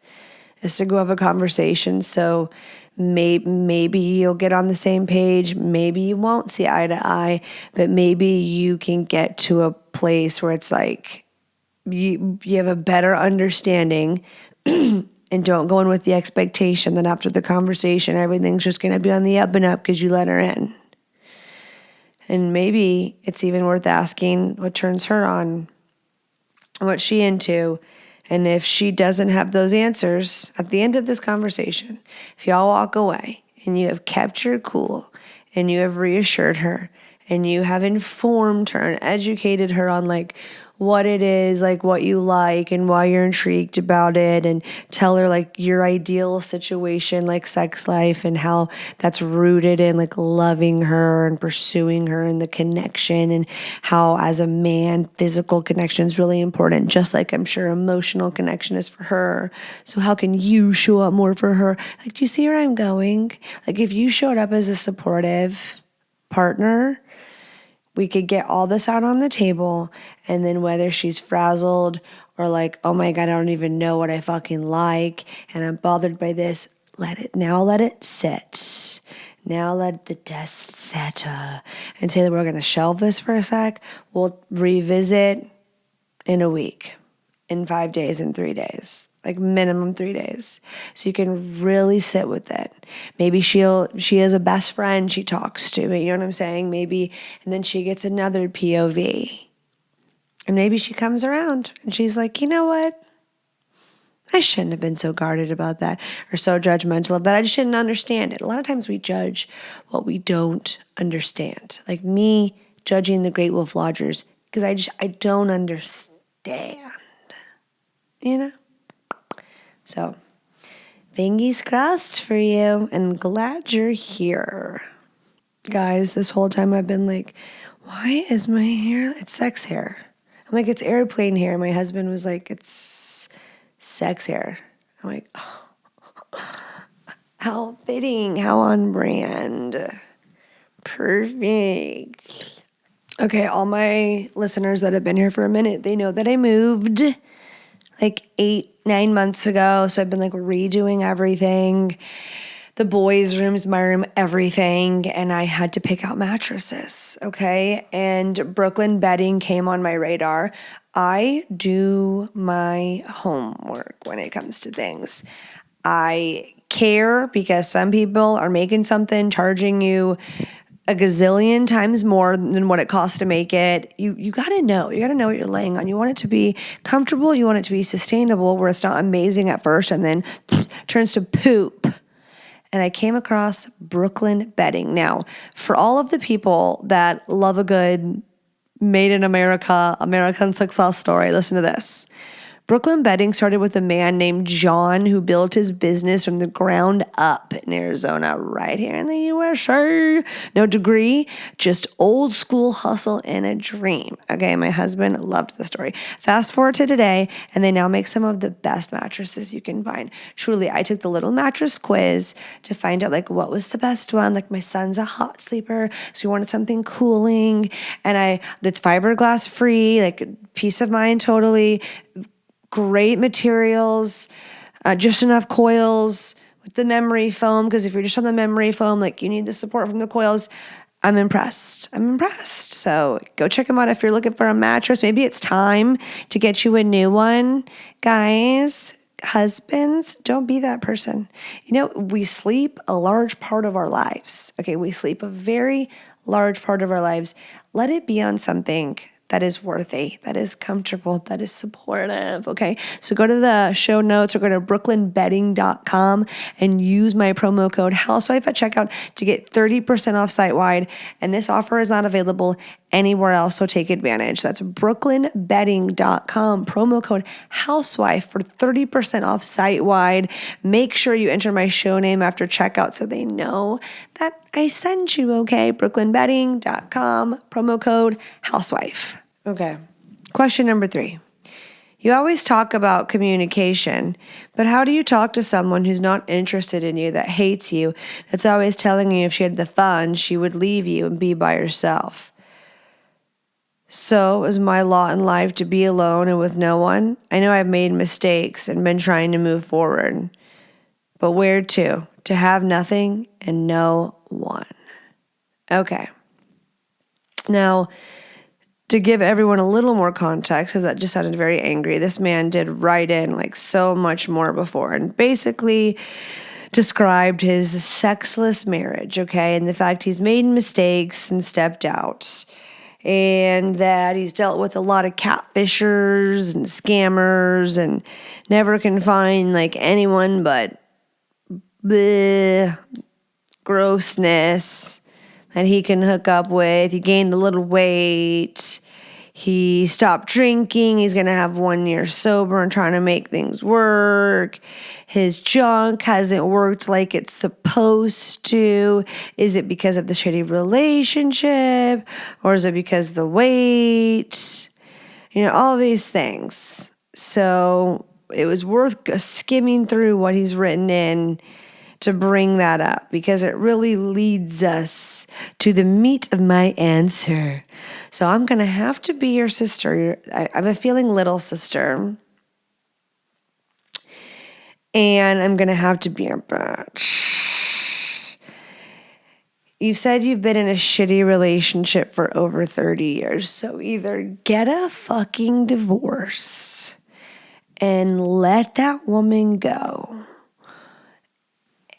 is to go have a conversation. So maybe you'll get on the same page. Maybe you won't see eye to eye, but maybe you can get to a place where it's like you have a better understanding and don't go in with the expectation that after the conversation, everything's just going to be on the up and up because you let her in. And maybe it's even worth asking what turns her on, what's she into. And if she doesn't have those answers at the end of this conversation, if y'all walk away and you have kept your cool and you have reassured her and you have informed her and educated her on like what it is, like what you like and why you're intrigued about it, and tell her like your ideal situation, like sex life, and how that's rooted in like loving her and pursuing her and the connection, and how as a man, physical connection is really important, just like I'm sure emotional connection is for her. So how can you show up more for her? Like, do you see where I'm going? Like if you showed up as a supportive partner, we could get all this out on the table, and then whether she's frazzled or like, oh my God, I don't even know what I fucking like, and I'm bothered by this, let it sit. Now let the dust settle and say that we're going to shelve this for a sec. We'll revisit in a week, in 5 days, in 3 days. Like minimum 3 days. So you can really sit with it. Maybe she has a best friend she talks to, you know what I'm saying? Maybe, and then she gets another POV. And maybe she comes around and she's like, you know what? I shouldn't have been so guarded about that or so judgmental of that. I just didn't understand it. A lot of times we judge what we don't understand. Like me judging the Great Wolf Lodgers because I don't understand. You know? So, fingers crossed for you, and glad you're here. Guys, this whole time I've been like, why is my hair? It's sex hair. I'm like, it's airplane hair. My husband was like, it's sex hair. I'm like, oh, how fitting, how on brand. Perfect. Okay, all my listeners that have been here for a minute, they know that I moved like 8-9 months ago. So I've been like redoing everything. The boys' rooms, my room, everything. And I had to pick out mattresses, okay? And Brooklyn bedding came on my radar. I do my homework when it comes to things. I care because some people are making something, charging you a gazillion times more than what it costs to make it. You gotta know. You gotta know what you're laying on. You want it to be comfortable. You want it to be sustainable, where it's not amazing at first and then turns to poop. And I came across Brooklyn bedding. Now, for all of the people that love a good made in America, American success story, listen to this. Brooklyn bedding started with a man named John who built his business from the ground up in Arizona, right here in the USA. No degree, just old school hustle and a dream. Okay, my husband loved the story. Fast forward to today, and they now make some of the best mattresses you can find. Truly, I took the little mattress quiz to find out like what was the best one. Like my son's a hot sleeper, so we wanted something cooling, and that's fiberglass free, like peace of mind totally. Great materials, just enough coils with the memory foam, because if you're just on the memory foam, like you need the support from the coils. I'm impressed. So go check them out if you're looking for a mattress. Maybe it's time to get you a new one. Guys, husbands, don't be that person. You know, we sleep a large part of our lives. Okay, we sleep a very large part of our lives. Let it be on something that is worthy, that is comfortable, that is supportive, okay? So go to the show notes or go to brooklynbedding.com and use my promo code housewife at checkout to get 30% off site-wide. And this offer is not available anywhere else, so take advantage. That's brooklynbedding.com, promo code housewife for 30% off site-wide. Make sure you enter my show name after checkout so they know that I sent you, okay? brooklynbedding.com, promo code housewife. Okay. Question number 3. You always talk about communication, but how do you talk to someone who's not interested in you, that hates you, that's always telling you if she had the funds, she would leave you and be by herself? So it was my lot in life to be alone and with no one. I know I've made mistakes and been trying to move forward, but where to? To have nothing and no one. Okay. Now, to give everyone a little more context, because that just sounded very angry, this man did write in like so much more before and basically described his sexless marriage, okay, and the fact he's made mistakes and stepped out, and that he's dealt with a lot of catfishers and scammers and never can find like anyone but bleh, grossness that he can hook up with. He gained a little weight. He stopped drinking. He's going to have 1 year sober and trying to make things work. His junk hasn't worked like it's supposed to. Is it because of the shitty relationship? Or is it because of the weight? You know, all these things. So it was worth skimming through what he's written in to bring that up, because it really leads us to the meat of my answer. So I'm going to have to be your sister. I have a feeling little sister. And I'm going to have to be your bitch. You said you've been in a shitty relationship for over 30 years. So either get a fucking divorce and let that woman go.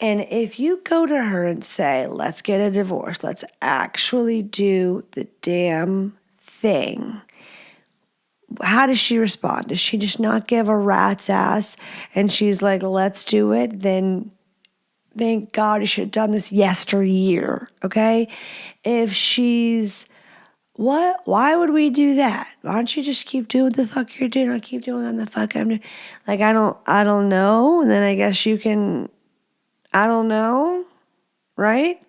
And if you go to her and say, let's get a divorce, let's actually do the damn thing, how does she respond? Does she just not give a rat's ass and she's like, let's do it? Then thank God you should have done this yesteryear, okay? If she's, what? Why would we do that? Why don't you just keep doing what the fuck you're doing? I'll keep doing what the fuck I'm doing. Like, I don't know. And then I guess you can, I don't know, right?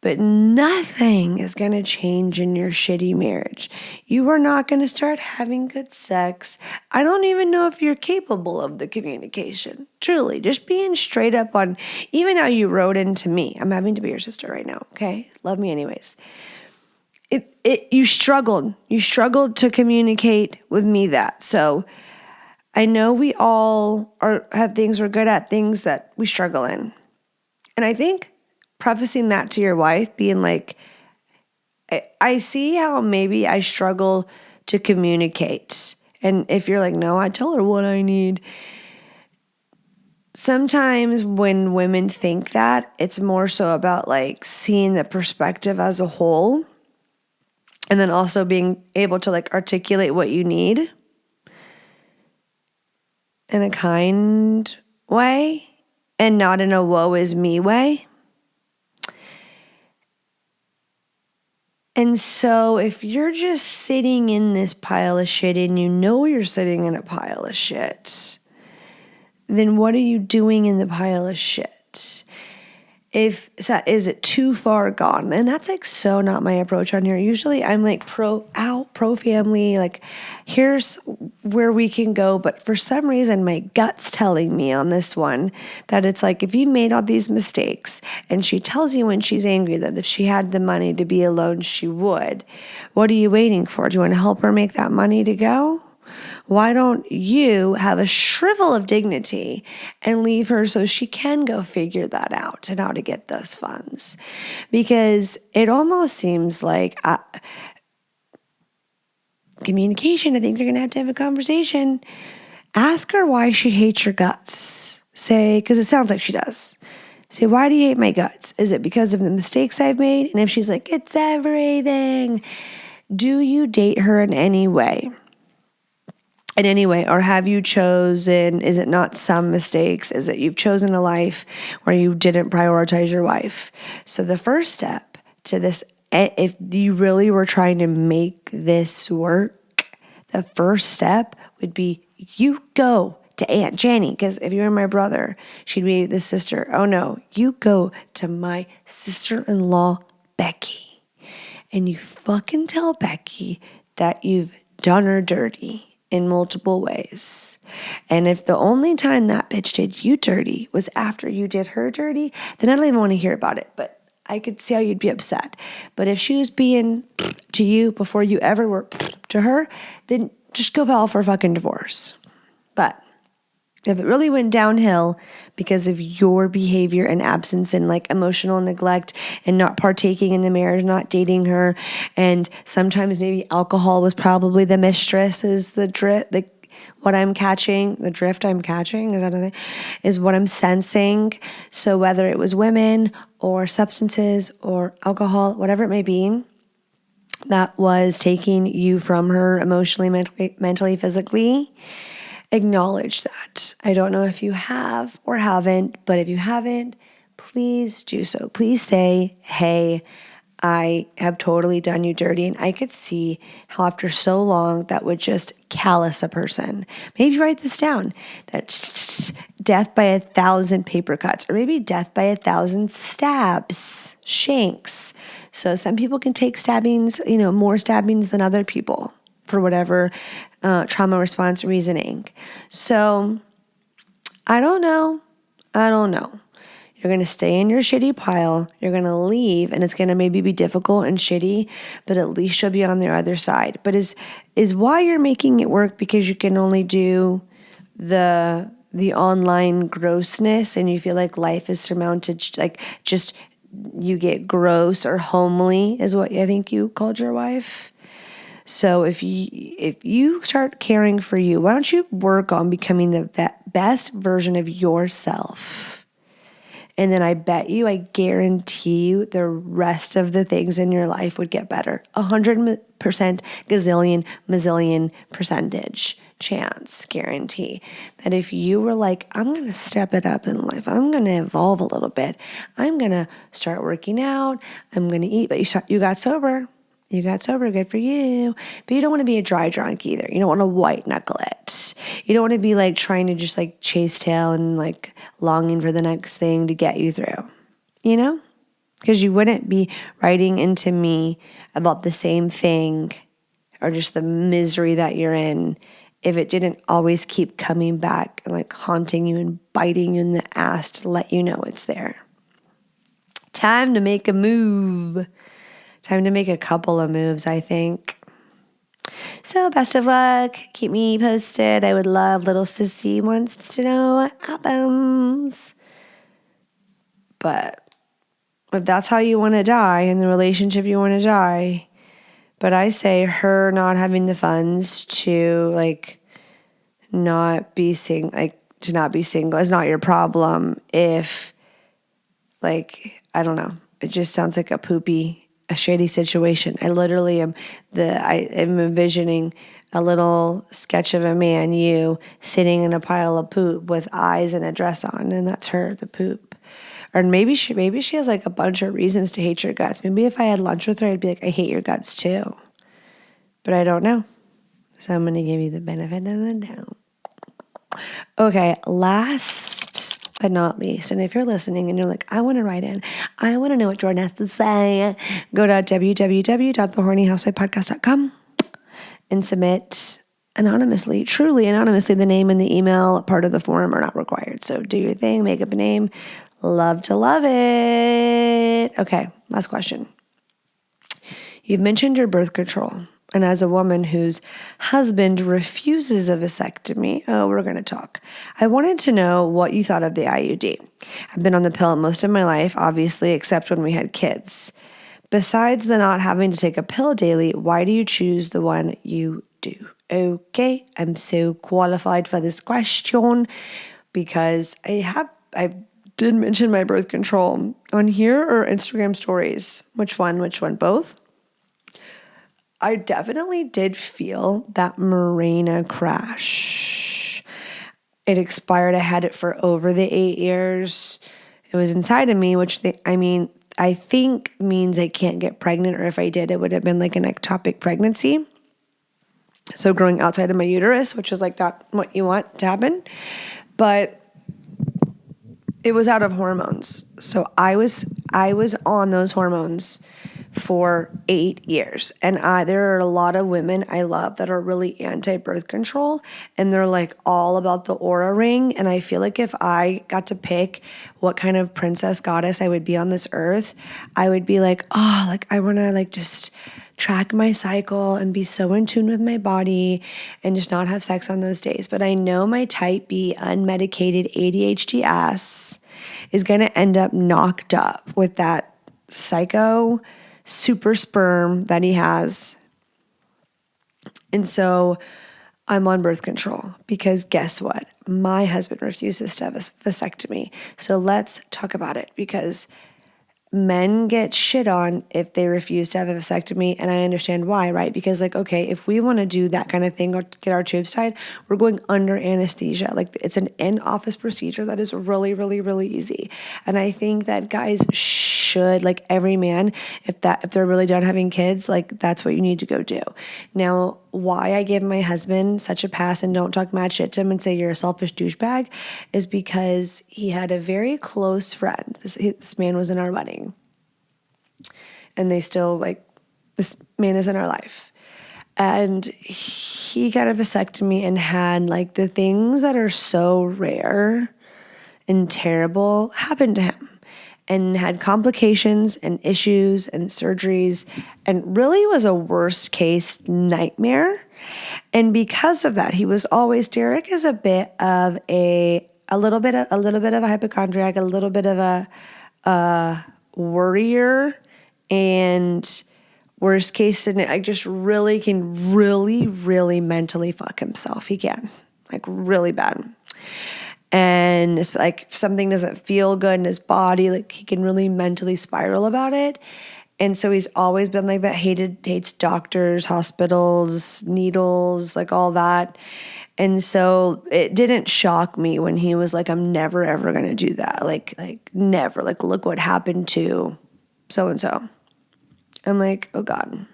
But nothing is going to change in your shitty marriage. You are not going to start having good sex. I don't even know if you're capable of the communication. Truly, just being straight up on even how you wrote into me. I'm having to be your sister right now, okay? Love me anyways. You struggled. You struggled to communicate with me that. So I know we all have things we're good at, things that we struggle in. And I think prefacing that to your wife, being like, I see how maybe I struggle to communicate. And if you're like, no, I tell her what I need. Sometimes when women think that, it's more so about like seeing the perspective as a whole. And then also being able to like articulate what you need in a kind way and not in a woe is me way. And so if you're just sitting in this pile of shit and you know you're sitting in a pile of shit, then what are you doing in the pile of shit? Is it too far gone? And that's like so not my approach on here. Usually I'm like pro family, like here's where we can go. But for some reason, my gut's telling me on this one that it's like, if you made all these mistakes and she tells you when she's angry that if she had the money to be alone, she would, what are you waiting for? Do you want to help her make that money to go? Why don't you have a shrivel of dignity and leave her so she can go figure that out and how to get those funds? Because it almost seems like communication, I think you're going to have a conversation. Ask her why she hates your guts. Say, because it sounds like she does. Say, why do you hate my guts? Is it because of the mistakes I've made? And if she's like, it's everything, Do you date her in any way? In any way, or have you chosen, is it not some mistakes? Is it you've chosen a life where you didn't prioritize your wife? So the first step to this, if you really were trying to make this work, the first step would be you go to Aunt Jenny, because if you were my brother, she'd be the sister. Oh no, you go to my sister-in-law, Becky, and you fucking tell Becky that you've done her dirty in multiple ways. And if the only time that bitch did you dirty was after you did her dirty, then I don't even want to hear about it. But I could see how you'd be upset. But if she was being to you before you ever were to her, then just go file for a fucking divorce. But if it really went downhill because of your behavior and absence and like emotional neglect and not partaking in the marriage, not dating her, and sometimes maybe alcohol was probably the mistress, is the drift, what I'm catching, the drift I'm catching, is that a thing? Is what I'm sensing. So whether it was women or substances or alcohol, whatever it may be, that was taking you from her emotionally, mentally, physically, acknowledge that. I don't know if you have or haven't, but if you haven't, please do so. Please say, hey, I have totally done you dirty. And I could see how after so long that would just callous a person. Maybe write this down, that death by 1,000 paper cuts, or maybe death by 1,000 stabs, shanks. So some people can take stabbings, more stabbings than other people for whatever trauma response reasoning. So I don't know. You're going to stay in your shitty pile. You're going to leave, and it's going to maybe be difficult and shitty, but at least you'll be on the other side. But is why you're making it work because you can only do the online grossness and you feel like life is surmounted, like just you get gross or homely is what I think you called your wife. So if you start caring for you, why don't you work on becoming the best version of yourself? And then I guarantee you the rest of the things in your life would get better. 100%, gazillion, mazillion percentage chance, guarantee that if you were like, I'm going to step it up in life, I'm going to evolve a little bit, I'm going to start working out, I'm going to eat, but you got sober. You got sober, good for you. But you don't want to be a dry drunk either. You don't want to white knuckle it. You don't want to be like trying to just like chase tail and like longing for the next thing to get you through, Because you wouldn't be writing into me about the same thing or just the misery that you're in if it didn't always keep coming back and like haunting you and biting you in the ass to let you know it's there. Time to make a move. Time to make a couple of moves, I think. So best of luck. Keep me posted. I would love little sissy wants to know what happens. But if that's how you want to die, in the relationship you want to die, but I say her not having the funds to not be single is not your problem. If I don't know, it just sounds like a shady situation. I literally am envisioning a little sketch of a man, you sitting in a pile of poop with eyes and a dress on, and that's her, the poop. Or maybe she has like a bunch of reasons to hate your guts. Maybe if I had lunch with her, I'd be like, I hate your guts too. But I don't know. So I'm going to give you the benefit of the doubt. Okay, last but not least, and if you're listening and you're like, I want to write in, I want to know what Jordan has to say, go to www.thehornyhousewifepodcast.com and submit anonymously, truly anonymously. The name and the email part of the form are not required. So do your thing, make up a name. Love to love it. Okay, last question. You've mentioned your birth control. And as a woman whose husband refuses a vasectomy, we're going to talk. I wanted to know what you thought of the IUD. I've been on the pill most of my life, obviously, except when we had kids. Besides the not having to take a pill daily, why do you choose the one you do? Okay, I'm so qualified for this question because I did mention my birth control on here or Instagram stories. Which one? Both? I definitely did feel that Mirena crash. It expired. I had it for over the 8 years. It was inside of me, which I think means I can't get pregnant, or if I did, it would have been like an ectopic pregnancy. So growing outside of my uterus, which was like not what you want to happen. But it was out of hormones. So I was on those hormones for 8 years. And there are a lot of women I love that are really anti-birth control, and they're like all about the Aura ring. And I feel like if I got to pick what kind of princess goddess I would be on this earth, I would be like, oh, like I want to like just track my cycle and be so in tune with my body and just not have sex on those days. But I know my type B unmedicated ADHD ass is going to end up knocked up with that psycho super sperm that he has. And so I'm on birth control because guess what? My husband refuses to have a vasectomy. So let's talk about it, because men get shit on if they refuse to have a vasectomy, and I understand why, right? Because like, okay, if we want to do that kind of thing or get our tubes tied, we're going under anesthesia. Like it's an in-office procedure that is really, really, really easy. And I think that guys should, like every man, if they're really done having kids, like that's what you need to go do. Now, why I give my husband such a pass and don't talk mad shit to him and say you're a selfish douchebag is because he had a very close friend. This man was in our wedding. And they still, like, this man is in our life. And he got a vasectomy and had, like, the things that are so rare and terrible happen to him. And had complications and issues and surgeries, and really was a worst case nightmare. And because of that, he was always, Derek is a bit of a little bit of a hypochondriac, a little bit of a worrier, and worst case scenario, like just really can really mentally fuck himself. He can, like really bad. And it's like if something doesn't feel good in his body, like he can really mentally spiral about it. And so he's always been like that, hates doctors, hospitals, needles, like all that. And so it didn't shock me when he was like, I'm never, ever going to do that. Like never, like, look what happened to so-and-so. I'm like, oh God.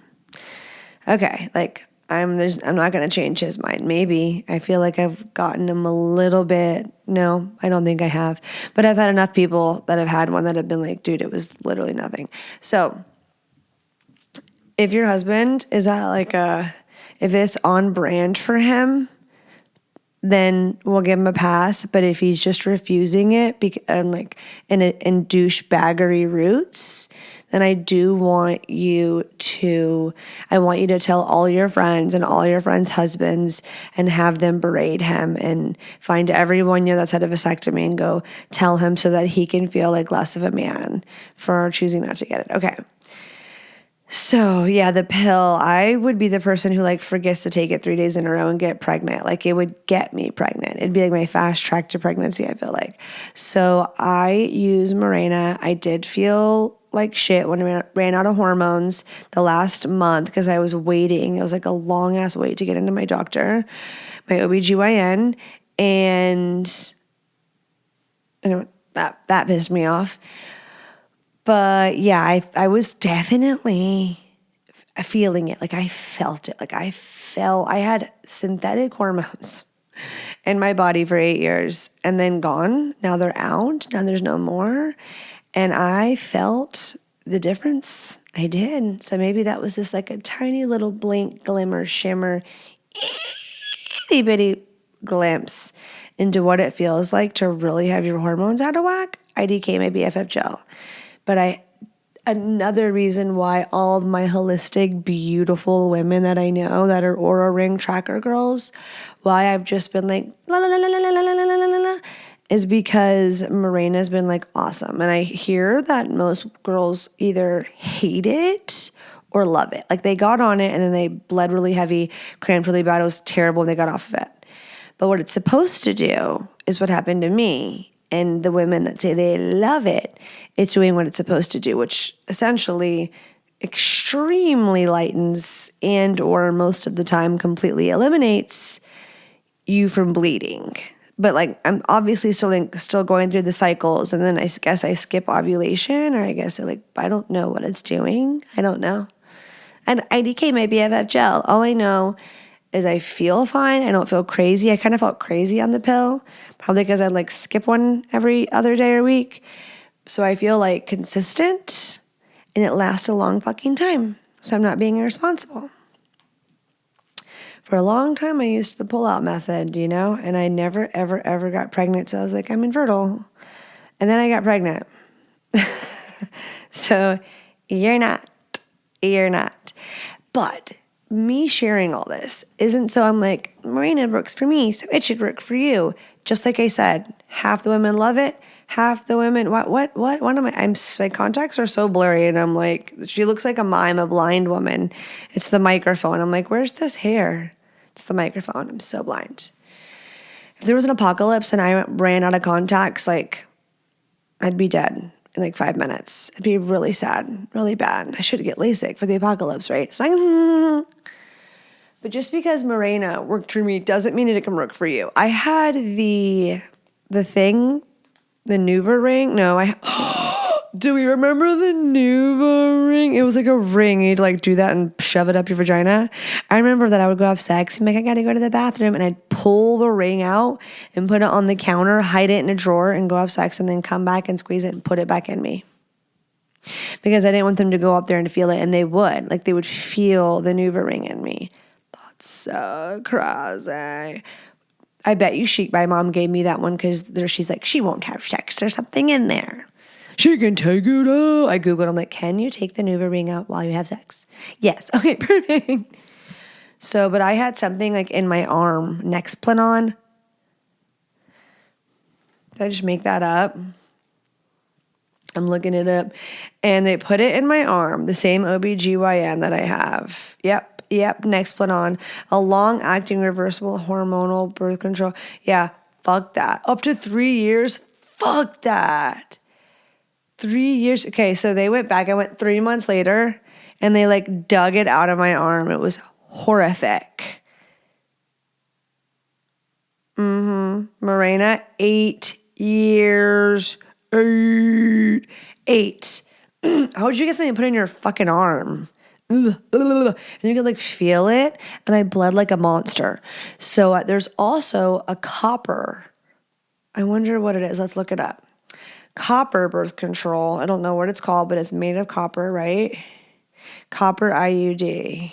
Okay. Like, I'm not going to change his mind. Maybe I feel like I've gotten him a little bit. No, I don't think I have. But I've had enough people that have had one that have been like, dude, it was literally nothing. So if your husband is at like if it's on brand for him, then we'll give him a pass. But if he's just refusing it and like in douchebaggery roots, then I want you to tell all your friends and all your friends' husbands and have them berate him and find everyone that's had a vasectomy and go tell him so that he can feel like less of a man for choosing not to get it. Okay. So yeah, the pill, I would be the person who like forgets to take it 3 days in a row and get pregnant. Like it would get me pregnant. It'd be like my fast track to pregnancy, I feel like. So I use Mirena. I did feel like shit when I ran out of hormones the last month because I was waiting. It was like a long ass wait to get into my doctor, my OBGYN. And that pissed me off. But yeah, I was definitely feeling it. Like I felt it. Like I had synthetic hormones in my body for 8 years and then gone. Now they're out. Now there's no more. And I felt the difference. I did. So maybe that was just like a tiny little blink, glimmer, shimmer, itty bitty glimpse into what it feels like to really have your hormones out of whack. IDK my BFF gel. But another reason why all of my holistic, beautiful women that I know that are Aura Ring tracker girls, why I've just been like, la la la la la la la la la la, is because Mirena's been like awesome. And I hear that most girls either hate it or love it. Like they got on it and then they bled really heavy, cramped really bad, it was terrible, and they got off of it. But what it's supposed to do is what happened to me. And the women that say they love it, it's doing what it's supposed to do, which essentially extremely lightens and or most of the time completely eliminates you from bleeding. But like I'm obviously still going through the cycles, and then I guess I skip ovulation, or I guess I don't know what it's doing. I don't know. And IDK my BFF gel. All I know is I feel fine. I don't feel crazy. I kind of felt crazy on the pill, probably because I skip one every other day or week. So I feel consistent, and it lasts a long fucking time. So I'm not being irresponsible. For a long time, I used the pull-out method, and I never, ever, ever got pregnant. So I was like, I'm infertile. And then I got pregnant. So you're not. But me sharing all this isn't so I'm like, Marina works for me, so it should work for you. Just like I said, half the women love it. Half the women, what am I? My contacts are so blurry, and I'm like, she looks like a mime, a blind woman. It's the microphone. I'm like, where's this hair? It's the microphone. I'm so blind. If there was an apocalypse and I ran out of contacts, I'd be dead in 5 minutes. It'd be really sad, really bad. I should get LASIK for the apocalypse, right? But just because Mirena worked for me doesn't mean it can work for you. I had the thing, the Nuva ring. No, do we remember the Nuva ring? It was like a ring. You'd do that and shove it up your vagina. I remember that I would go have sex and I gotta go to the bathroom, and I'd pull the ring out and put it on the counter, hide it in a drawer, and go have sex, and then come back and squeeze it and put it back in me. Because I didn't want them to go up there and feel it, and they would. They would feel the Nuva ring in me. That's so crazy. I bet you my mom gave me that one because she's like, she won't have sex. There's something in there. She can take it out. I Googled, I'm like, can you take the Nuva ring out while you have sex? Yes. Okay, perfect. So, but I had something in my arm, Nexplanon. Did I just make that up? I'm looking it up. And they put it in my arm, the same OBGYN that I have. Yep, Nexplanon. A long-acting reversible hormonal birth control. Yeah, fuck that. Up to 3 years? Fuck that. 3 years. Okay, so they went back. I went 3 months later, and they dug it out of my arm. It was horrific. Mirena, 8 years. 8. How would you get something to put in your fucking arm? And you could feel it, and I bled like a monster. So there's also a copper. I wonder what it is. Let's look it up. Copper birth control. I don't know what it's called, but it's made of copper, right? Copper IUD.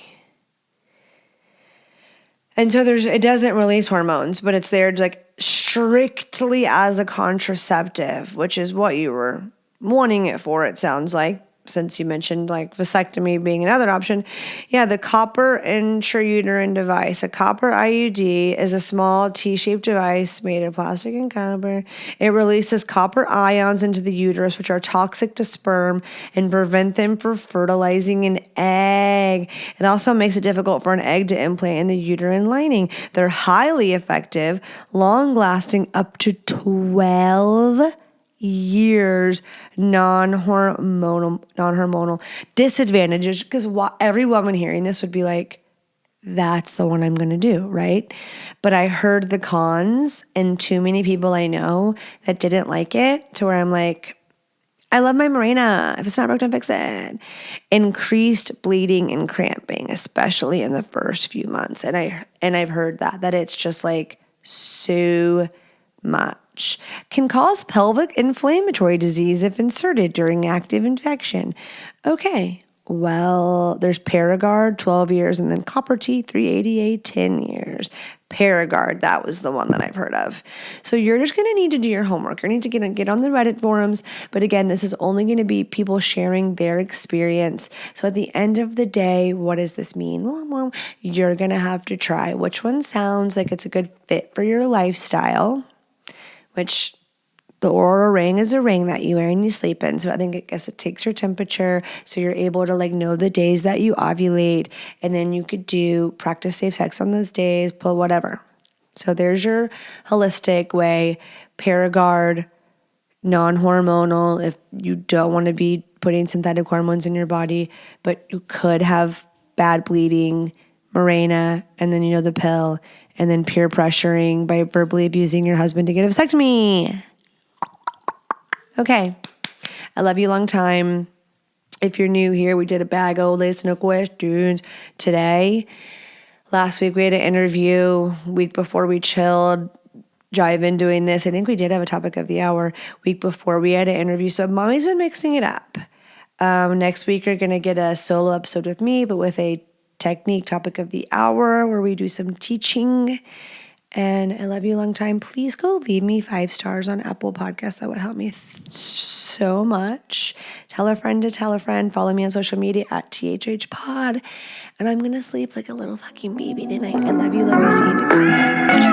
And so it doesn't release hormones, but it's there strictly as a contraceptive, which is what you were wanting it for, it sounds like, since you mentioned vasectomy being another option. Yeah, the copper intrauterine device. A copper IUD is a small T-shaped device made of plastic and copper. It releases copper ions into the uterus, which are toxic to sperm and prevent them from fertilizing an egg. It also makes it difficult for an egg to implant in the uterine lining. They're highly effective, long-lasting, up to 12 years, non-hormonal disadvantages, because every woman hearing this would be like, that's the one I'm going to do, right? But I heard the cons, and too many people I know that didn't like it, to where I'm like, I love my Mirena. If it's not broke, don't fix it. Increased bleeding and cramping, especially in the first few months. And I've heard that it's just so much. Can cause pelvic inflammatory disease if inserted during active infection. Okay, well, there's Paragard, 12 years, and then Copper T, 388, 10 years. Paragard, that was the one that I've heard of. So you're just going to need to do your homework. You're going to need to get on the Reddit forums. But again, this is only going to be people sharing their experience. So at the end of the day, what does this mean? Well, you're going to have to try which one sounds like it's a good fit for your lifestyle, which the Aura ring is a ring that you wear and you sleep in. So I guess it takes your temperature, so you're able to know the days that you ovulate, and then you could practice safe sex on those days, pull whatever. So there's your holistic way. Paragard, non-hormonal, if you don't want to be putting synthetic hormones in your body, but you could have bad bleeding, Mirena, and then, the pill, and then peer pressuring by verbally abusing your husband to get a vasectomy. Okay. I love you long time. If you're new here, we did a bag of list of questions today. Last week we had an interview. Week before we chilled, drive-in doing this. I think we did have a topic of the hour. Week before we had an interview. So Mommy's been mixing it up. Next week you're going to get a solo episode with me, but with a technique topic of the hour where we do some teaching. And I love you long time. Please go leave me 5 stars on Apple Podcasts. That would help me so much. Tell a friend to tell a friend. Follow me on social media at THHpod. And I'm going to sleep like a little fucking baby tonight. I love you. See you next Monday.